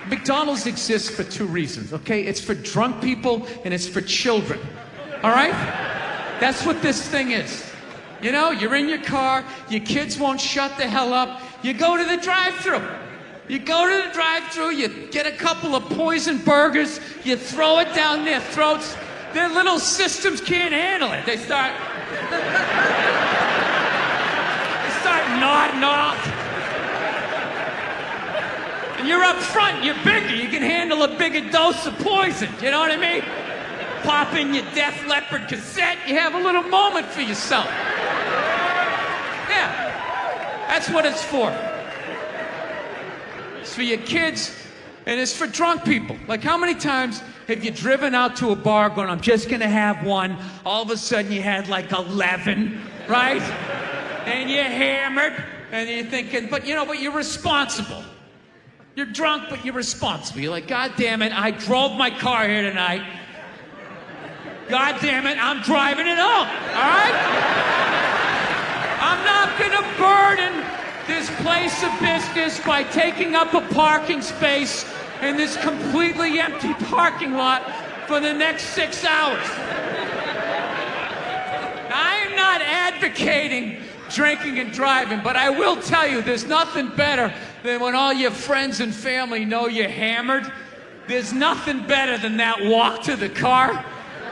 McDonald's exists for two reasons, okay? It's for drunk people and it's for children, all right? That's what this thing is. You know, you're in your car, your kids won't shut the hell up, you go to the drive-thru. You go to the drive-thru, you get a couple of poison burgers, you throw it down their throats, their little systems can't handle it. They start nodding off. And you're up front, you're bigger, you can handle a bigger dose of poison, you know what I mean? Pop in your Def Leppard cassette, you have a little moment for yourself. Yeah, that's what it's for. It's for your kids, and it's for drunk people. Like, how many times have you driven out to a bar going, I'm just gonna have one, all of a sudden you had like 11, right? And you're hammered, and you're thinking, but you're responsible. You're drunk, but you're responsible. You're like, God damn it, I drove my car here tonight. God damn it, I'm driving it home, all right? I'm not gonna burden this place of business by taking up a parking space in this completely empty parking lot for the next 6 hours. I am not advocating drinking and driving, but I will tell you, there's nothing better than when all your friends and family know you're hammered. There's nothing better than that walk to the car.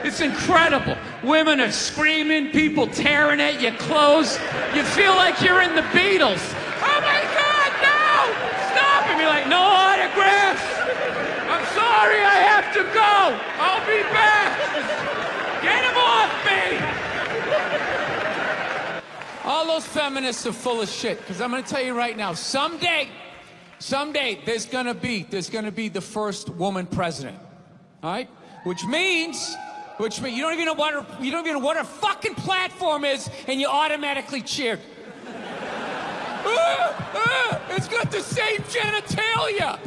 It's incredible. Women are screaming, people tearing at your clothes. You feel like you're in the Beatles. Oh my God, no! Stop! And you're like, no autographs! I'm sorry, I have to go! I'll be back! Get him off me! All those feminists are full of shit, because I'm gonna tell you right now, someday, there's gonna be the first woman president. All right? Which means you don't even know what her fucking platform is, and you automatically cheer. It's got the same genitalia.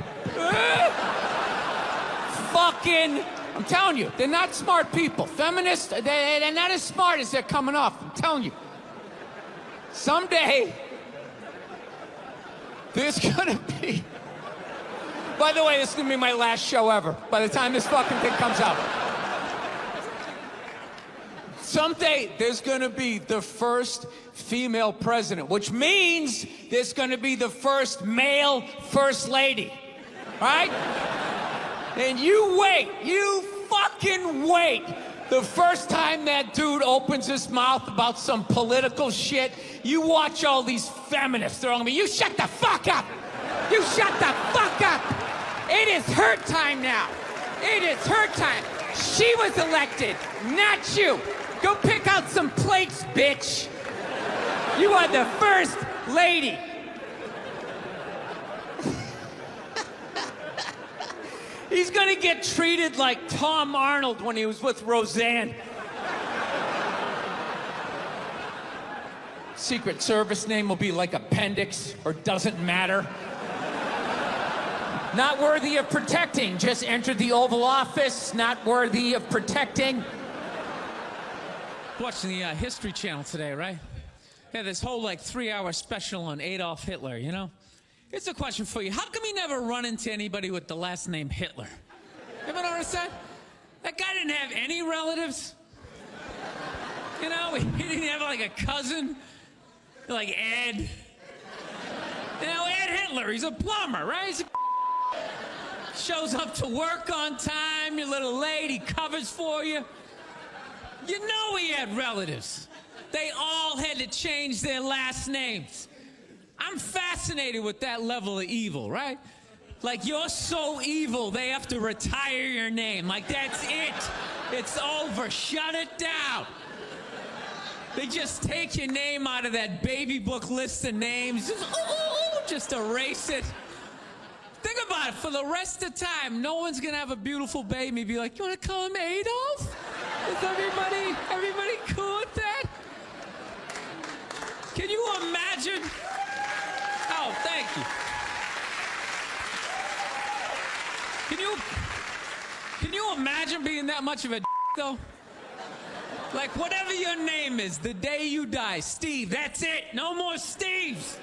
Fucking, I'm telling you, they're not smart people. Feminists, they're not as smart as they're coming off. I'm telling you. Someday, there's gonna be. By the way, this is gonna be my last show ever. By the time this fucking thing comes out. Someday, there's gonna be the first female president, which means there's gonna be the first male first lady, right? And you wait, you fucking wait. The first time that dude opens his mouth about some political shit, you watch all these feminists throwing me, you shut the fuck up! You shut the fuck up! It is her time now. It is her time. She was elected, not you. Go pick out some plates, bitch. You are the first lady. He's gonna get treated like Tom Arnold when he was with Roseanne. Secret Service name will be like Appendix or Doesn't Matter. Not worthy of protecting, just entered the Oval Office, not worthy of protecting. Watching the History Channel today, right? Yeah, this whole 3-hour special on Adolf Hitler, you know? Here's a question for you. How come you never run into anybody with the last name Hitler? You ever notice that? That guy didn't have any relatives. You know, he didn't have a cousin, like Ed. You know, Ed Hitler, he's a plumber, right? He's shows up to work on time, your little lady covers for you. You know he had relatives. They all had to change their last names. I'm fascinated with that level of evil, right? You're so evil, they have to retire your name. That's it. It's over. Shut it down. They just take your name out of that baby book list of names. Just erase it. Think about it. For the rest of the time, no one's going to have a beautiful baby and be like, you want to call him Adolf? Is everybody cool with that? Can you imagine? Oh, thank you. Can you imagine being that much of a though? Whatever your name is, the day you die, Steve, that's it. No more Steves.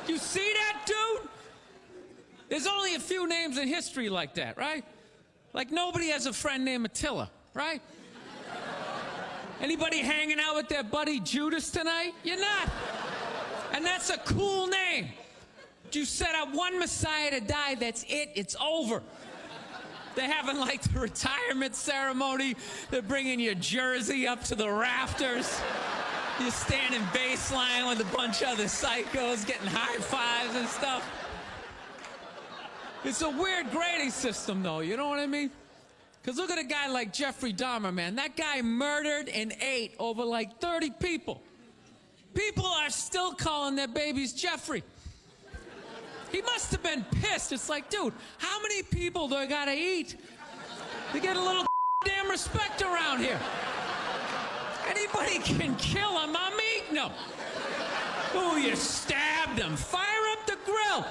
You see that, dude? There's only a few names in history like that, right? Like nobody has a friend named Attila, right? Anybody hanging out with their buddy Judas tonight? You're not. And that's a cool name. You set up one Messiah to die, that's it, it's over. They're having like the retirement ceremony. They're bringing your jersey up to the rafters. You're standing baseline with a bunch of other psychos getting high fives and stuff. It's a weird grading system though, you know what I mean? Because look at a guy like Jeffrey Dahmer, man. That guy murdered and ate over like 30 people. People are still calling their babies Jeffrey. He must have been pissed. It's like, dude, how many people do I gotta eat to get a little damn respect around here? Anybody can kill him, I'm eating him. Ooh, you stabbed him. Fire up the grill.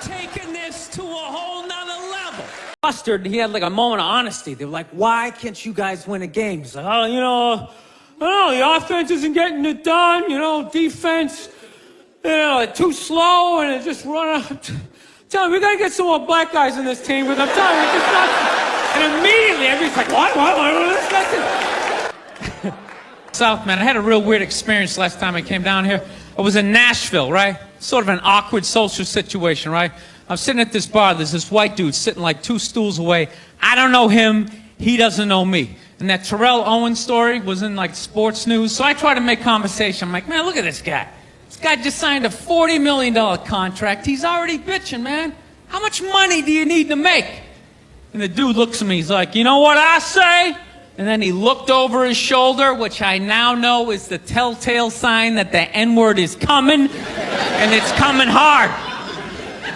Taking this to a whole nother level. Mustard, he had like a moment of honesty. They were like, why can't you guys win a game? He's like, oh, I don't know, the offense isn't getting it done, defense, too slow, and it just run out. Tell me, we gotta get some more black guys in this team, because I'm telling you, it's just not. And immediately, everybody's like, what? South, man, I had a real weird experience last time I came down here. I was in Nashville, right? Sort of an awkward social situation, right? I'm sitting at this bar, there's this white dude sitting like 2 stools away. I don't know him, he doesn't know me. And that Terrell Owens story was in like sports news, so I try to make conversation. I'm like, man, look at this guy. This guy just signed a $40 million contract. He's already bitching, man. How much money do you need to make? And the dude looks at me, he's like, you know what I say? And then he looked over his shoulder, which I now know is the telltale sign that the N-word is coming, and it's coming hard.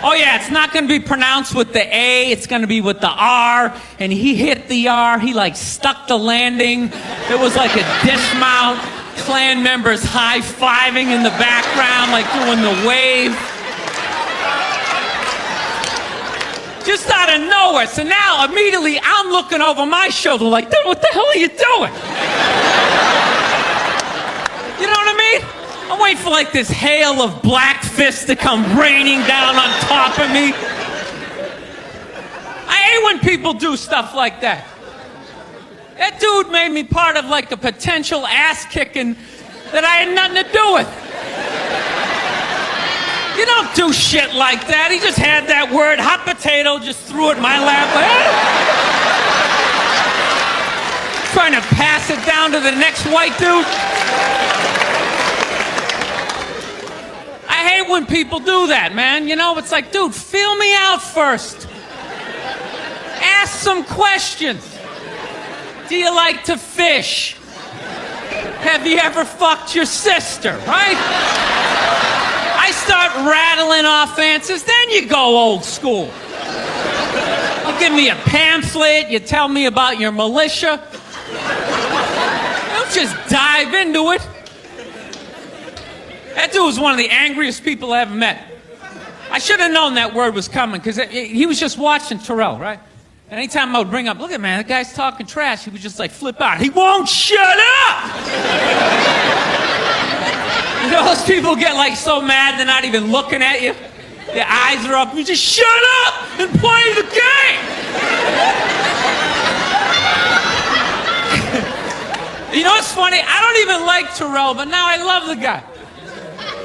Oh yeah, it's not gonna be pronounced with the A, it's gonna be with the R, and he hit the R, he like stuck the landing. It was like a dismount, Klan members high-fiving in the background, like doing the wave. Just out of nowhere, so now immediately I'm looking over my shoulder like, dude, what the hell are you doing? You know what I mean? I'm waiting for like this hail of black fists to come raining down on top of me. I hate when people do stuff like that. That dude made me part of like a potential ass kicking that I had nothing to do with. You don't do shit like that. He just had that word, hot potato, just threw it in my lap. Trying to pass it down to the next white dude. I hate when people do that, man. It's like, dude, feel me out first. Ask some questions. Do you like to fish? Have you ever fucked your sister, right? I start rattling off answers, then you go old school. You give me a pamphlet, you tell me about your militia. Don't just dive into it. That dude was one of the angriest people I ever met. I should have known that word was coming, because he was just watching Terrell, right? And anytime I would bring up, look at man, that guy's talking trash, he would just like flip out. He won't shut up! Those people get like so mad they're not even looking at you. Their eyes are up. You just shut up and play the game! You know what's funny? I don't even like Terrell, but now I love the guy.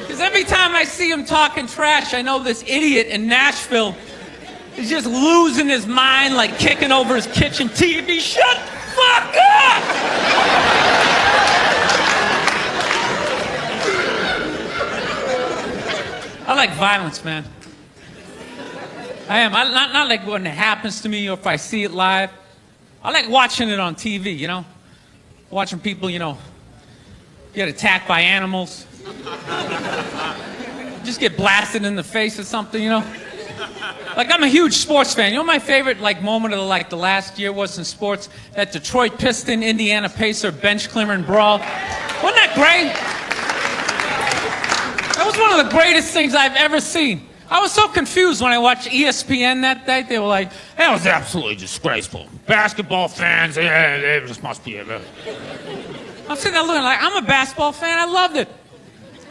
Because every time I see him talking trash, I know this idiot in Nashville is just losing his mind, like kicking over his kitchen TV. Shut the fuck up! I like violence, man. I am. Not like when it happens to me or if I see it live. I like watching it on TV, Watching people, get attacked by animals. Just get blasted in the face or something, Like, I'm a huge sports fan. You know what my favorite, moment of, the last year was in sports? That Detroit Piston, Indiana Pacer, bench clearing brawl. Wasn't that great? That was one of the greatest things I've ever seen. I was so confused when I watched ESPN that day. They were like, that was absolutely disgraceful. Basketball fans, it just must be a... I'm sitting there looking like, I'm a basketball fan. I loved it.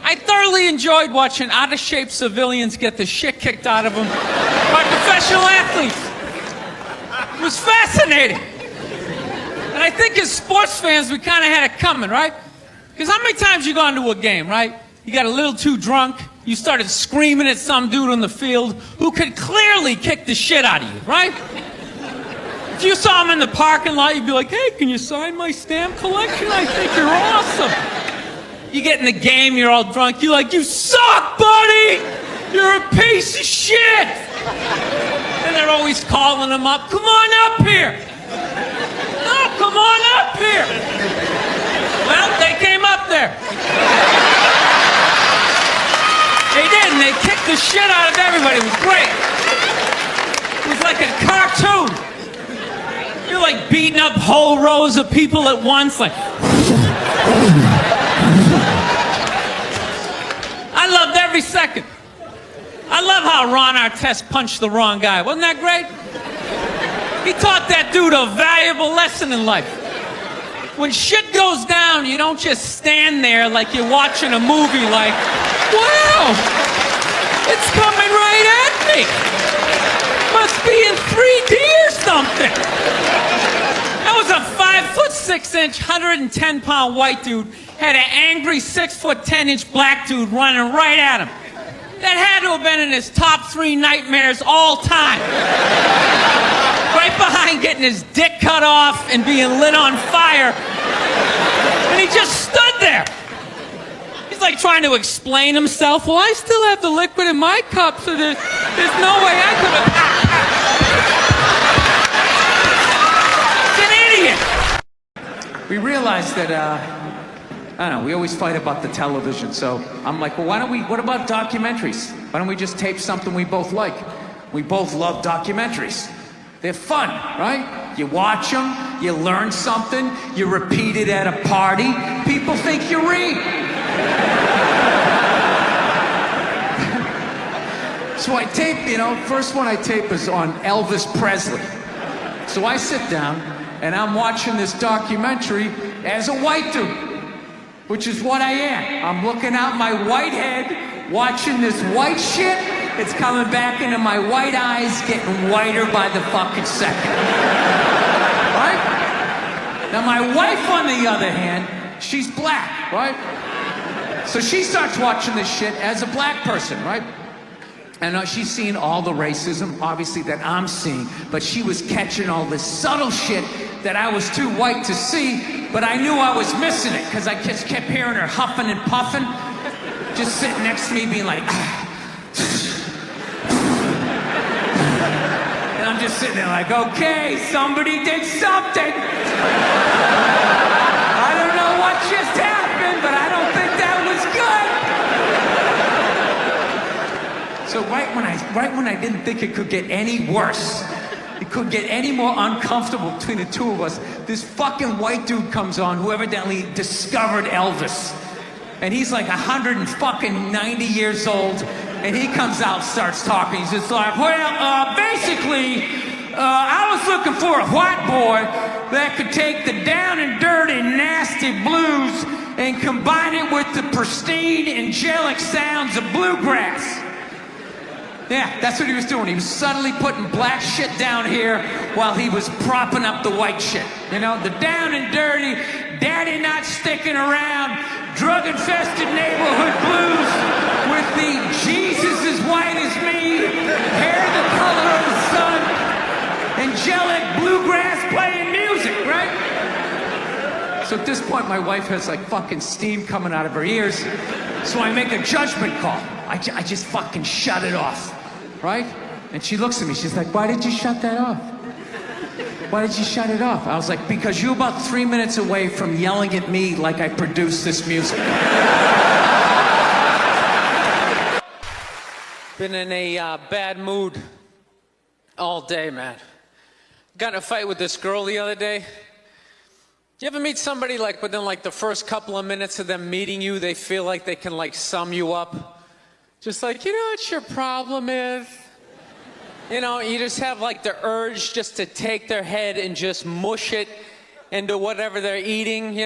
I thoroughly enjoyed watching out-of-shape civilians get the shit kicked out of them by professional athletes. It was fascinating. And I think as sports fans, we kind of had it coming, right? Because how many times you gone to a game, right? You got a little too drunk, you started screaming at some dude on the field who could clearly kick the shit out of you, right? If you saw him in the parking lot, you'd be like, hey, can you sign my stamp collection? I think you're awesome. You get in the game, you're all drunk, you're like, you suck, buddy! You're a piece of shit! And they're always calling him up, come on up here! No, come on up here! Well, they came up there. They did, and they kicked the shit out of everybody. It was great. It was like a cartoon. You're like beating up whole rows of people at once, like. I loved every second. I love how Ron Artest punched the wrong guy. Wasn't that great? He taught that dude a valuable lesson in life. When shit goes down, you don't just stand there like you're watching a movie like, wow, it's coming right at me. Must be in 3D or something. That was a 5'6", 110-pound white dude, had an angry 6'10" black dude running right at him. That had to have been in his top 3 nightmares all time. Right behind getting his dick cut off and being lit on fire. And he just stood there. He's like trying to explain himself. Well, I still have the liquid in my cup, so there's no way I could have. It's an idiot. We realized that, I don't know, we always fight about the television, so I'm like, well, what about documentaries? Why don't we just tape something we both like? We both love documentaries. They're fun, right? You watch them, you learn something, you repeat it at a party, people think you read. So I tape, first one I tape is on Elvis Presley. So I sit down and I'm watching this documentary as a white dude, which is what I am. I'm looking out my white head, watching this white shit. It's coming back into my white eyes, getting whiter by the fucking second. Right? Now my wife, on the other hand, she's black, right? So she starts watching this shit as a black person, right? And she's seeing all the racism, obviously, that I'm seeing, but she was catching all this subtle shit that I was too white to see, but I knew I was missing it, because I just kept hearing her huffing and puffing, just sitting next to me being like, and I'm just sitting there like, okay, somebody did something. I don't know what just happened, but I don't think that was good. So right when I didn't think it could get any worse, it could get any more uncomfortable between the two of us, this fucking white dude comes on who evidently discovered Elvis. And he's like 190 years old, and he comes out, starts talking. He's just like, well, basically, I was looking for a white boy that could take the down and dirty, nasty blues and combine it with the pristine, angelic sounds of bluegrass. Yeah, that's what he was doing. He was subtly putting black shit down here while he was propping up the white shit. The down and dirty, daddy not sticking around, drug-infested neighborhood blues with the Jesus as white as me, hair the color of the sun, angelic bluegrass playing music, right? So at this point, my wife has like fucking steam coming out of her ears. So I make a judgment call. I just fucking shut it off, right? And she looks at me, she's like, why did you shut that off? Why did you shut it off? I was like, because you're about 3 minutes away from yelling at me like I produced this music. Been in a bad mood all day, man. Got in a fight with this girl the other day. You ever meet somebody like within like the first couple of minutes of them meeting you, they feel like they can like sum you up? Just like, you know what your problem is? You just have like the urge just to take their head and just mush it into whatever they're eating, You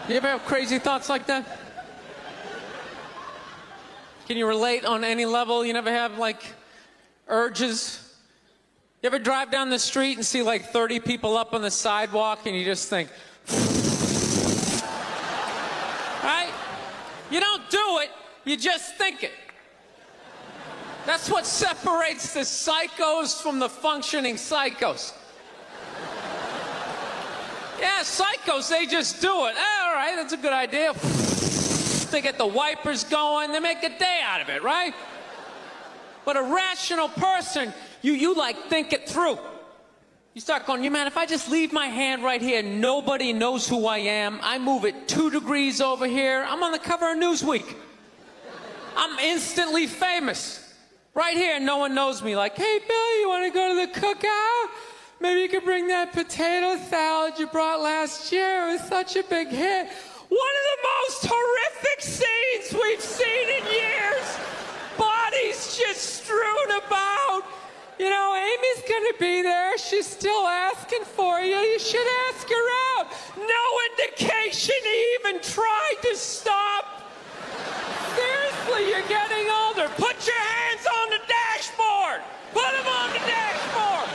ever have crazy thoughts like that? Can you relate on any level? You never have, like, urges? You ever drive down the street and see, like, 30 people up on the sidewalk and you just think, right? You don't do it, you just think it. That's what separates the psychos from the functioning psychos. Yeah, psychos, they just do it. All right, that's a good idea. They get the wipers going, they make a day out of it, right? But a rational person, you like think it through. You start going, you man, if I just leave my hand right here, nobody knows who I am. I move it 2 degrees over here, I'm on the cover of Newsweek. I'm instantly famous. Right here, no one knows me. Like, hey, Bill, you want to go to the cookout? Maybe you could bring that potato salad you brought last year. It was such a big hit. One of the most horrific scenes we've seen in years. Bodies just strewn about. You know, Amy's gonna be there. She's still asking for you. You should ask her out. No indication he even tried to stop. Seriously, you're getting older. Put your hands on the dashboard. Put them on the dashboard.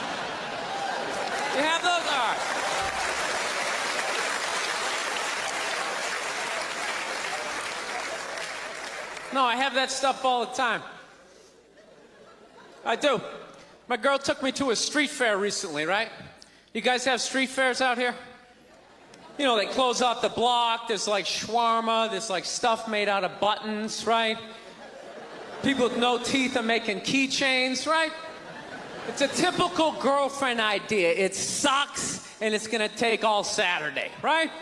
You have those? All right. No, I have that stuff all the time. I do. My girl took me to a street fair recently, right? You guys have street fairs out here? You know, they close off the block, there's like shawarma, there's like stuff made out of buttons, right? People with no teeth are making keychains, right? It's a typical girlfriend idea. It sucks and it's gonna take all Saturday, right?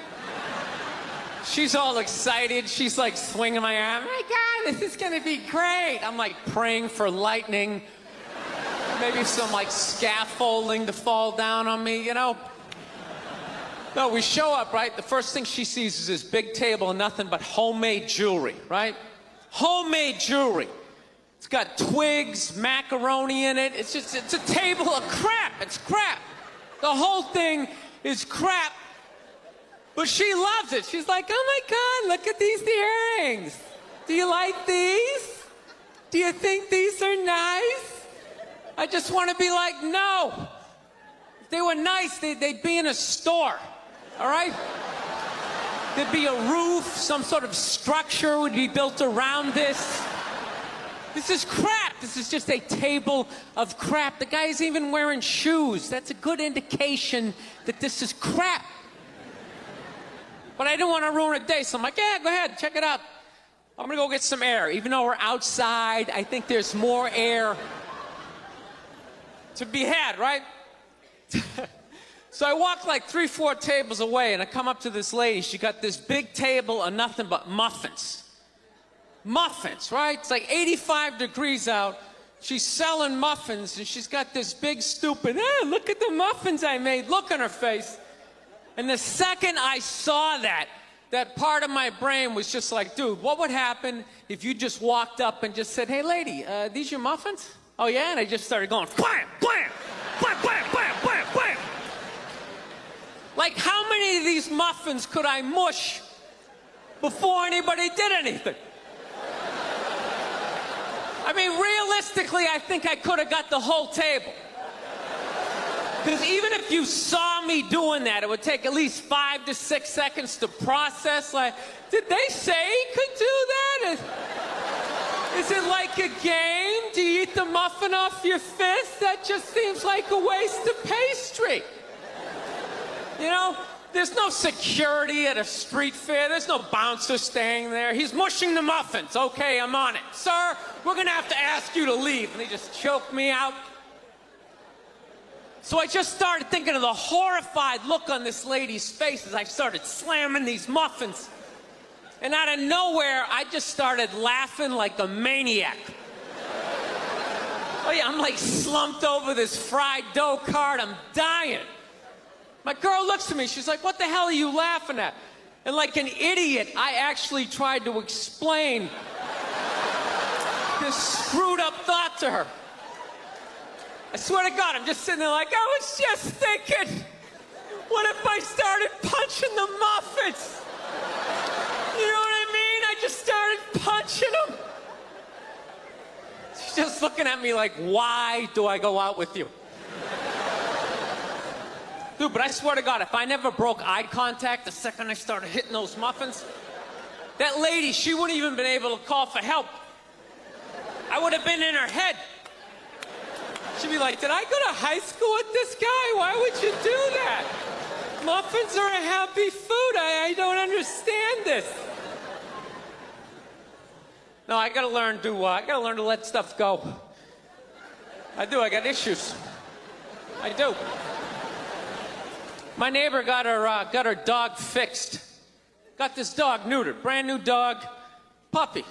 She's all excited, she's like swinging my arm. Oh my God, this is gonna be great. I'm like praying for lightning, maybe some like scaffolding to fall down on me, you know? No, we show up, right? The first thing she sees is this big table and nothing but homemade jewelry, right? Homemade jewelry. It's got twigs, macaroni in it. It's a table of crap. It's crap. The whole thing is crap. But she loves it. She's like, oh my God, look at these earrings. Do you like these? Do you think these are nice? I just want to be like, no. If they were nice, they'd be in a store. All right? There'd be a roof, some sort of structure would be built around this. This is crap. This is just a table of crap. The guy's even wearing shoes. That's a good indication that this is crap. But I didn't want to ruin a day, so I'm like, yeah, go ahead, check it out. I'm gonna go get some air. Even though we're outside, I think there's more air to be had, right? So I walk like 3-4 tables away and I come up to this lady. She got this big table of nothing but muffins. Muffins, right? It's like 85 degrees out. She's selling muffins and she's got this big stupid, look at the muffins I made, look on her face. And the second I saw that part of my brain was just like, dude, what would happen if you just walked up and just said, hey lady, these your muffins? Oh yeah? And I just started going, blam, blam, blam, blam, blam, blam, blam. Like, how many of these muffins could I mush before anybody did anything? I mean, realistically, I think I could have got the whole table. Because even if you saw me doing that, it would take at least 5 to 6 seconds to process. Like, did they say he could do that? Is it like a game? Do you eat the muffin off your fist? That just seems like a waste of pastry. You know, there's no security at a street fair. There's no bouncer staying there. He's mushing the muffins. Okay, I'm on it. Sir, we're gonna have to ask you to leave. And they just choked me out. So I just started thinking of the horrified look on this lady's face as I started slamming these muffins. And out of nowhere, I just started laughing like a maniac. Oh yeah, I'm like slumped over this fried dough cart. I'm dying. My girl looks at me, she's like, what the hell are you laughing at? And like an idiot, I actually tried to explain this screwed up thought to her. I swear to God, I'm just sitting there like, I was just thinking, what if I started punching the muffins? You know what I mean? I just started punching them. She's just looking at me like, why do I go out with you? Dude, but I swear to God, if I never broke eye contact the second I started hitting those muffins, that lady, she wouldn't even been able to call for help. I would have been in her head. She'd be like, did I go to high school with this guy? Why would you do that? Muffins are a happy food. I don't understand this. No, I gotta learn to let stuff go. I do, I got issues. I do. My neighbor got her dog fixed. Got this dog neutered, brand new dog, puppy.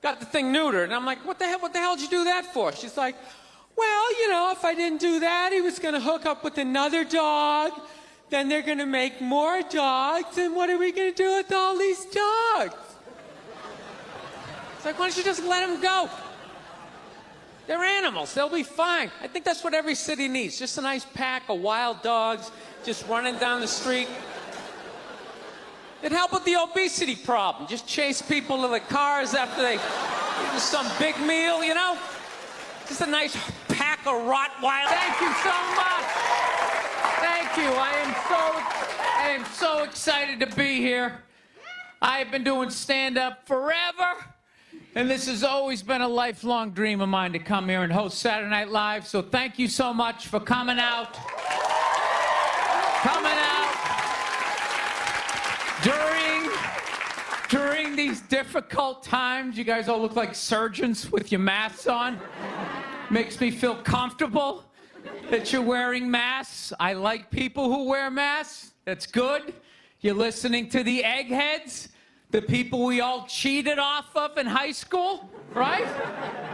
Got the thing neutered, and I'm like, what the hell did you do that for? She's like, well, you know, if I didn't do that, he was gonna hook up with another dog, then they're gonna make more dogs, and what are we gonna do with all these dogs? It's like, why don't you just let them go? They're animals, they'll be fine. I think that's what every city needs, just a nice pack of wild dogs just running down the street. It'd help with the obesity problem. Just chase people to the cars after they eat some big meal, you know? Just a nice pack of Rottweilers. Thank you so much. Thank you. I am so excited to be here. I've been doing stand-up forever, and this has always been a lifelong dream of mine to come here and host Saturday Night Live. So thank you so much for coming out. During these difficult times, you guys all look like surgeons with your masks on. Makes me feel comfortable that you're wearing masks. I like people who wear masks. That's good. You're listening to the eggheads, the people we all cheated off of in high school, right?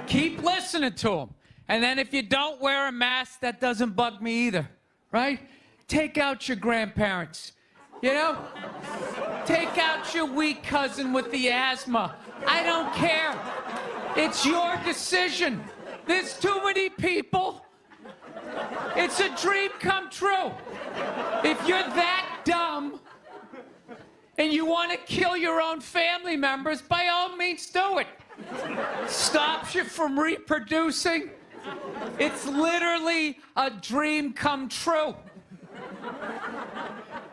Keep listening to them. And then if you don't wear a mask, that doesn't bug me either, right? Take out your grandparents, you know? Take out your weak cousin with the asthma. I don't care. It's your decision. There's too many people. It's a dream come true. If you're that dumb and you want to kill your own family members, by all means do it. Stops you from reproducing. It's literally a dream come true.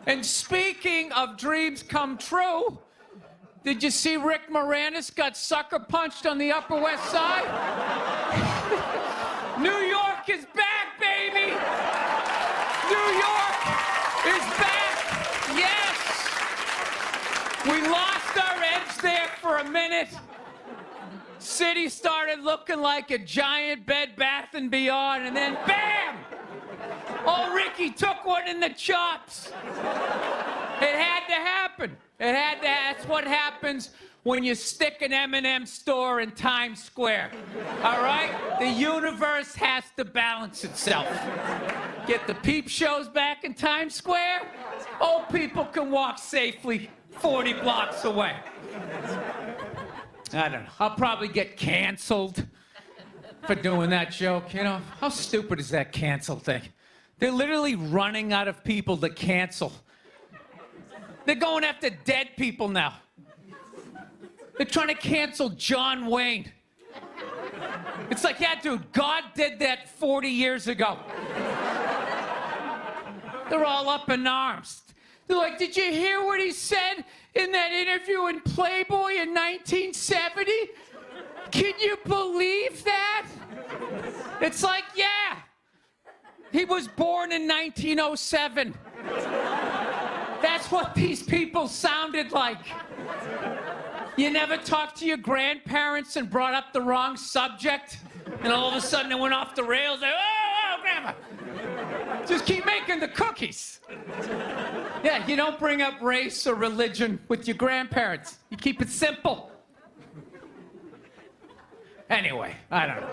And speaking of dreams come true, did you see Rick Moranis got sucker punched on the Upper West Side? New York is back, baby! New York is back! Yes! We lost our edge there for a minute. City started looking like a giant Bed Bath & Beyond, and then BAM! Oh, Ricky took one in the chops. It had to happen. That's what happens when you stick an M&M store in Times Square. All right? The universe has to balance itself. Get the peep shows back in Times Square. Old people can walk safely 40 blocks away. I don't know. I'll probably get canceled for doing that joke, you know? How stupid is that cancel thing? They're literally running out of people to cancel. They're going after dead people now. They're trying to cancel John Wayne. It's like, yeah, dude, God did that 40 years ago. They're all up in arms. They're like, did you hear what he said in that interview in Playboy in 1970? Can you believe that? It's like, yeah. He was born in 1907. That's what these people sounded like. You never talked to your grandparents and brought up the wrong subject, and all of a sudden it went off the rails. Like, oh, Grandma. Just keep making the cookies. Yeah, you don't bring up race or religion with your grandparents. You keep it simple. Anyway, I don't know.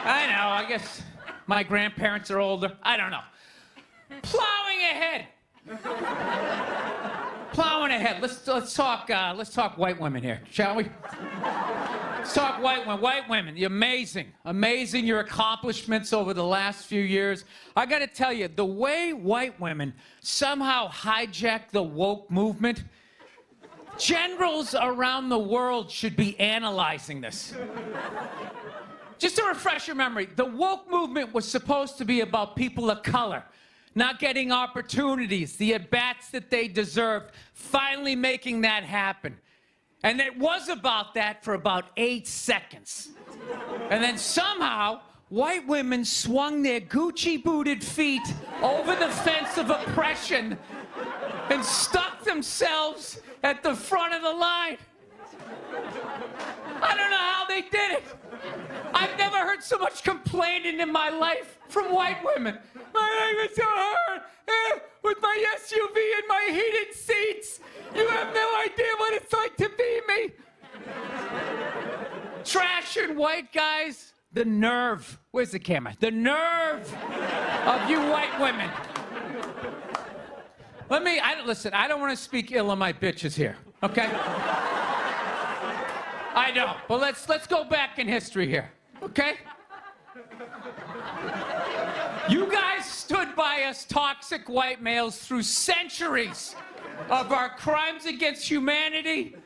I guess my grandparents are older. I don't know. Plowing ahead. Plowing ahead. Let's talk white women here, shall we? Let's talk white women. White women, you're amazing. Amazing, your accomplishments over the last few years. I gotta tell you, the way white women somehow hijacked the woke movement, Generals around the world should be analyzing this. Just to refresh your memory, the woke movement was supposed to be about people of color not getting opportunities, the at-bats that they deserved, finally making that happen. And it was about that for about 8 seconds. And then somehow, white women swung their Gucci-booted feet over the fence of oppression and stuck themselves at the front of the line. I don't know how they did it. I've never heard so much complaining in my life from white women. My life is so hard with my SUV and my heated seats. You have no idea what it's like to be me. Trashing white guys, the nerve. Where's the camera? The nerve of you white women. Listen, I don't want to speak ill of my bitches here, okay? I don't, but let's go back in history here, okay? You guys stood by us toxic white males through centuries of our crimes against humanity.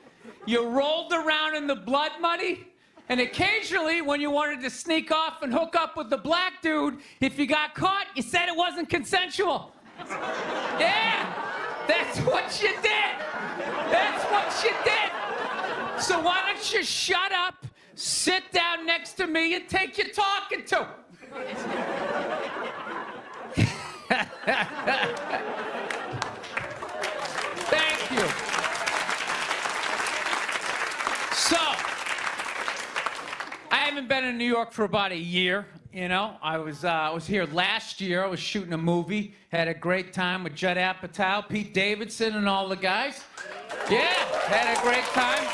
You rolled around in the blood money, and occasionally when you wanted to sneak off and hook up with the black dude, if you got caught, you said it wasn't consensual. Yeah, that's what you did. That's what you did. So why don't you shut up, sit down next to me, and take your talking to? Thank you. So, I haven't been in New York for about a year. You know, I was here last year. I was shooting a movie. Had a great time with Judd Apatow, Pete Davidson, and all the guys. Yeah, had a great time.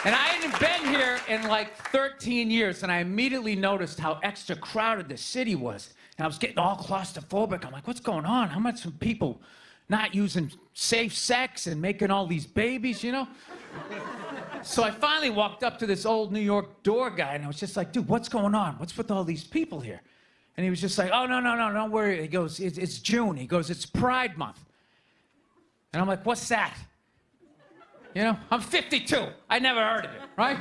And I hadn't been here in like 13 years, and I immediately noticed how extra crowded the city was. And I was getting all claustrophobic. I'm like, what's going on? How much of people not using safe sex and making all these babies, you know? So I finally walked up to this old New York door guy, and I was just like, dude, what's going on? What's with all these people here? And he was just like, oh, no, don't worry. He goes, it's June. He goes, it's Pride Month. And I'm like, what's that? You know, I'm 52. I never heard of it, right?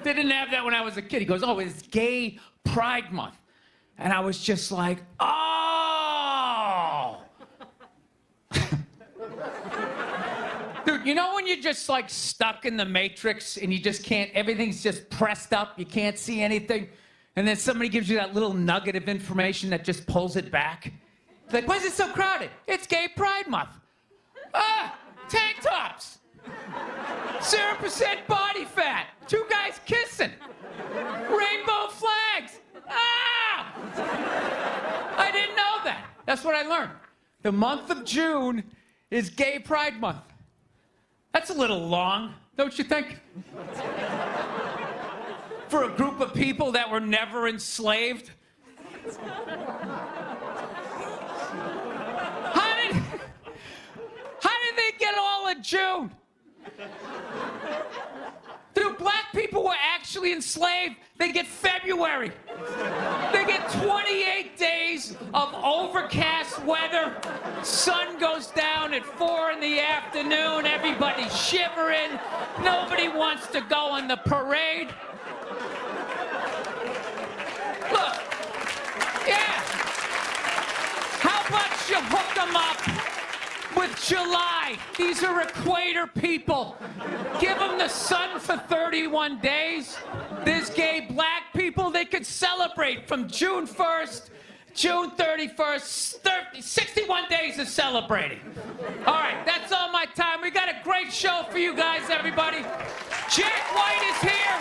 They didn't have that when I was a kid. He goes, oh, it's Gay Pride Month. And I was just like, oh. Dude, you know when you're just like stuck in the Matrix and you just can't, everything's just pressed up, you can't see anything, and then somebody gives you that little nugget of information that just pulls it back? It's like, why is it so crowded? It's Gay Pride Month. Ah, tank tops. 0% body fat. 2 guys kissing. Rainbow flags. Ah! I didn't know that. That's what I learned. The month of June is Gay Pride Month. That's a little long, don't you think? For a group of people that were never enslaved. How did they get all of June? Dude, black people were actually enslaved. They get February. They get 28 days of overcast weather. Sun goes down at 4 in the afternoon. Everybody's shivering. Nobody wants to go on the parade. Look, yeah. How about you hook them up with July? These are equator people. Give them the sun for 31 days. There's gay black people. They could celebrate from June 1st, June 31st, 61 days of celebrating. All right, that's all my time. We got a great show for you guys, everybody. Jack White is here.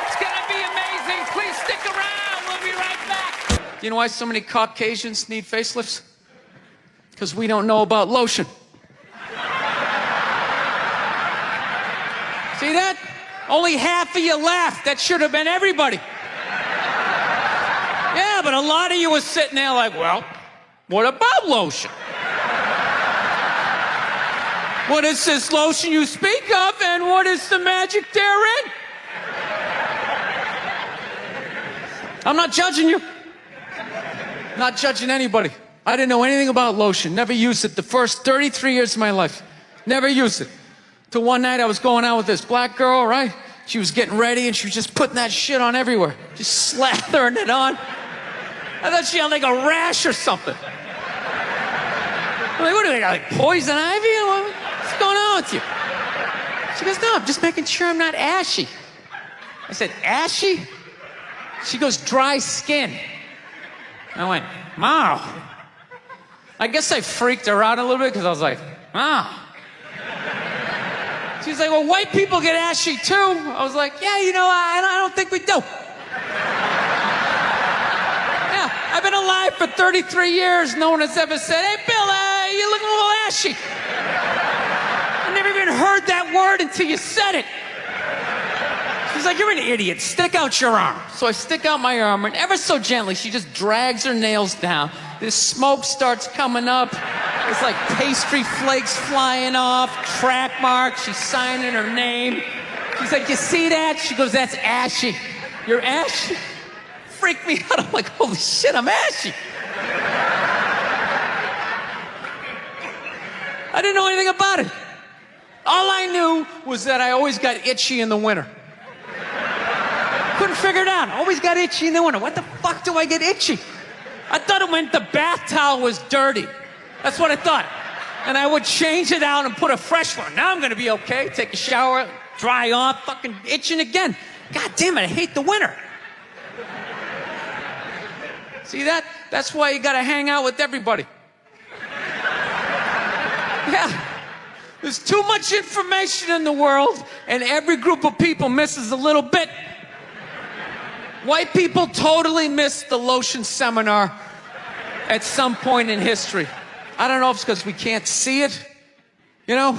It's gonna be amazing. Please stick around. We'll be right back. You know why so many Caucasians need facelifts? Because we don't know about lotion. See that? Only half of you laughed. That should have been everybody. Yeah, but a lot of you were sitting there like, well, what about lotion? What is this lotion you speak of, and what is the magic therein? I'm not judging you. Not judging anybody. I didn't know anything about lotion. Never used it the first 33 years of my life. Never used it. Till one night I was going out with this black girl, right? She was getting ready and she was just putting that shit on everywhere. Just slathering it on. I thought she had like a rash or something. I'm like, what do they got, like poison ivy? What's going on with you? She goes, no, I'm just making sure I'm not ashy. I said, ashy? She goes, dry skin. I went, wow. I guess I freaked her out a little bit because I was like, wow. She's like, well, white people get ashy too. I was like, yeah, you know, I don't think we do. Yeah, I've been alive for 33 years. No one has ever said, hey, Bill, you're looking a little ashy. I never even heard that word until you said it. She's like, you're an idiot. Stick out your arm. So I stick out my arm, and ever so gently, she just drags her nails down. This smoke starts coming up. It's like pastry flakes flying off, track marks. She's signing her name. She's like, you see that? She goes, that's ashy. You're ashy? Freaked me out. I'm like, holy shit, I'm ashy. I didn't know anything about it. All I knew was that I always got itchy in the winter. Couldn't figure it out. Always got itchy in the winter. What the fuck do I get itchy? I thought it meant the bath towel was dirty. That's what I thought. And I would change it out and put a fresh one. Now I'm gonna be okay. Take a shower, dry off, fucking itching again. God damn it, I hate the winter. See that? That's why you gotta hang out with everybody. Yeah. There's too much information in the world, and every group of people misses a little bit. White people totally missed the lotion seminar at some point in history. I don't know if it's because we can't see it. You know?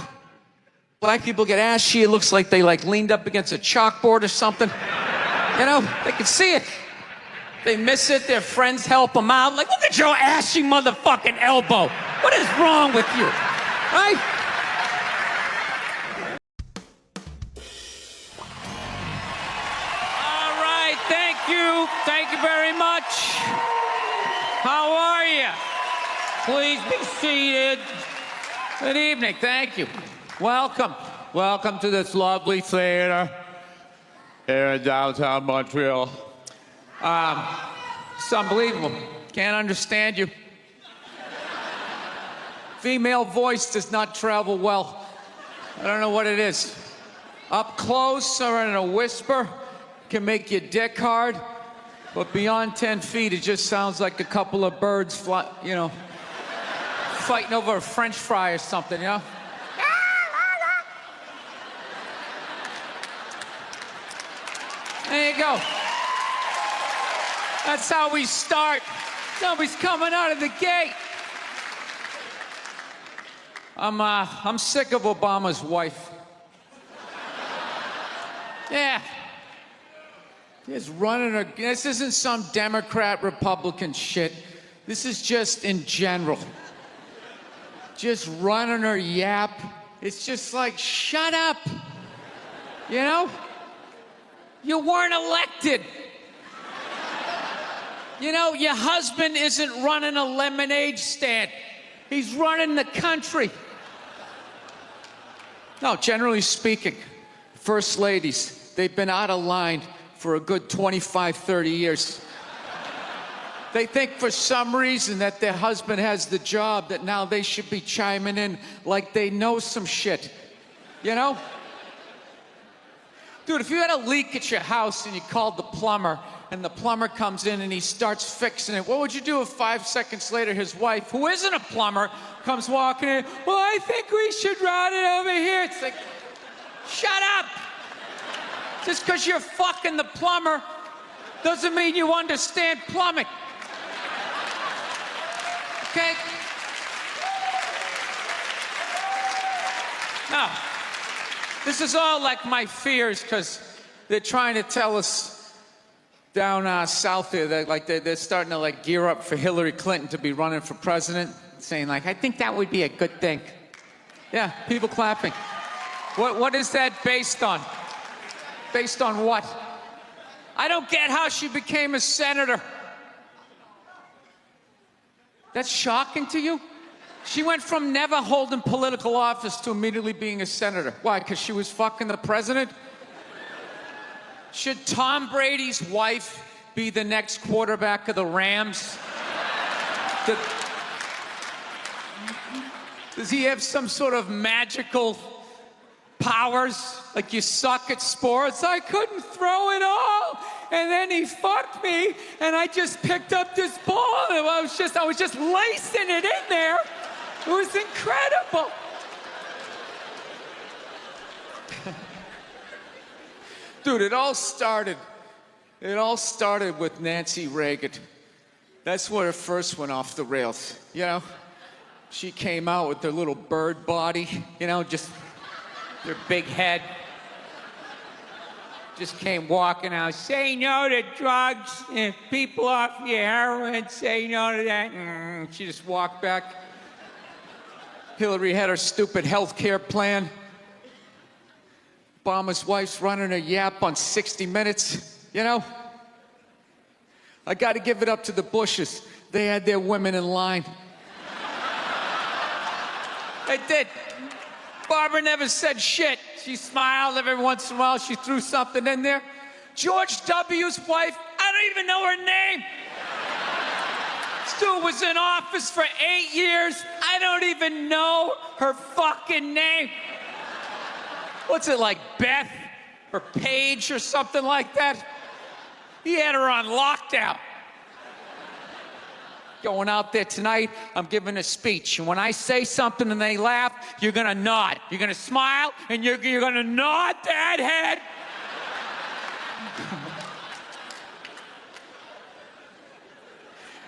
Black people get ashy, it looks like they like leaned up against a chalkboard or something. You know? They can see it. They miss it, their friends help them out. Like, look at your ashy motherfucking elbow. What is wrong with you? Right? Thank you very much. How are you? Please be seated. Good evening. Thank you. Welcome. Welcome to this lovely theater here in downtown Montreal. It's unbelievable. Can't understand you. Female voice does not travel well. I don't know what it is. Up close or in a whisper can make your dick hard. But beyond 10 feet, it just sounds like a couple of birds fighting over a French fry or something, you know? There you go. That's how we start. Somebody's coming out of the gate. I'm sick of Obama's wife. Yeah. Just running her. This isn't some Democrat, Republican shit. This is just in general. Just running her yap. It's just like, shut up. You know? You weren't elected. You know, your husband isn't running a lemonade stand. He's running the country. No, generally speaking, first ladies, they've been out of line for a good 25, 30 years. They think for some reason that their husband has the job, that now they should be chiming in like they know some shit. You know? Dude, if you had a leak at your house and you called the plumber, and the plumber comes in and he starts fixing it, what would you do if 5 seconds later his wife, who isn't a plumber, comes walking in, well, I think we should run it over here. It's like, shut up. Just because you're fucking the plumber doesn't mean you understand plumbing. Okay? Now, this is all like my fears because they're trying to tell us down south here that like they're starting to like gear up for Hillary Clinton to be running for president, saying like, I think that would be a good thing. Yeah, people clapping. What is that based on? Based on what? I don't get how she became a senator. That's shocking to you? She went from never holding political office to immediately being a senator. Why? Because she was fucking the president? Should Tom Brady's wife be the next quarterback of the Rams? Does he have some sort of magical powers? Like, you suck at sports? I couldn't throw it all, and then he fucked me, and I just picked up this ball, and I was just lacing it in there. It was incredible. Dude, it all started with Nancy Reagan. That's where it first went off the rails, you know? She came out with her little bird body, you know, just their big head. Just came walking out, say no to drugs, and people off your heroin, say no to that. She just walked back. Hillary had her stupid health care plan. Obama's wife's running a yap on 60 Minutes, you know? I gotta give it up to the Bushes. They had their women in line. They did. Barbara never said shit. She smiled every once in a while. She threw something in there. George W.'s wife, I don't even know her name. This dude was in office for 8 years. I don't even know her fucking name. What's it, like Beth or Paige or something like that? He had her on lockdown. Going out there tonight, I'm giving a speech. And when I say something and they laugh, you're gonna nod. You're gonna smile, and you're gonna nod that head.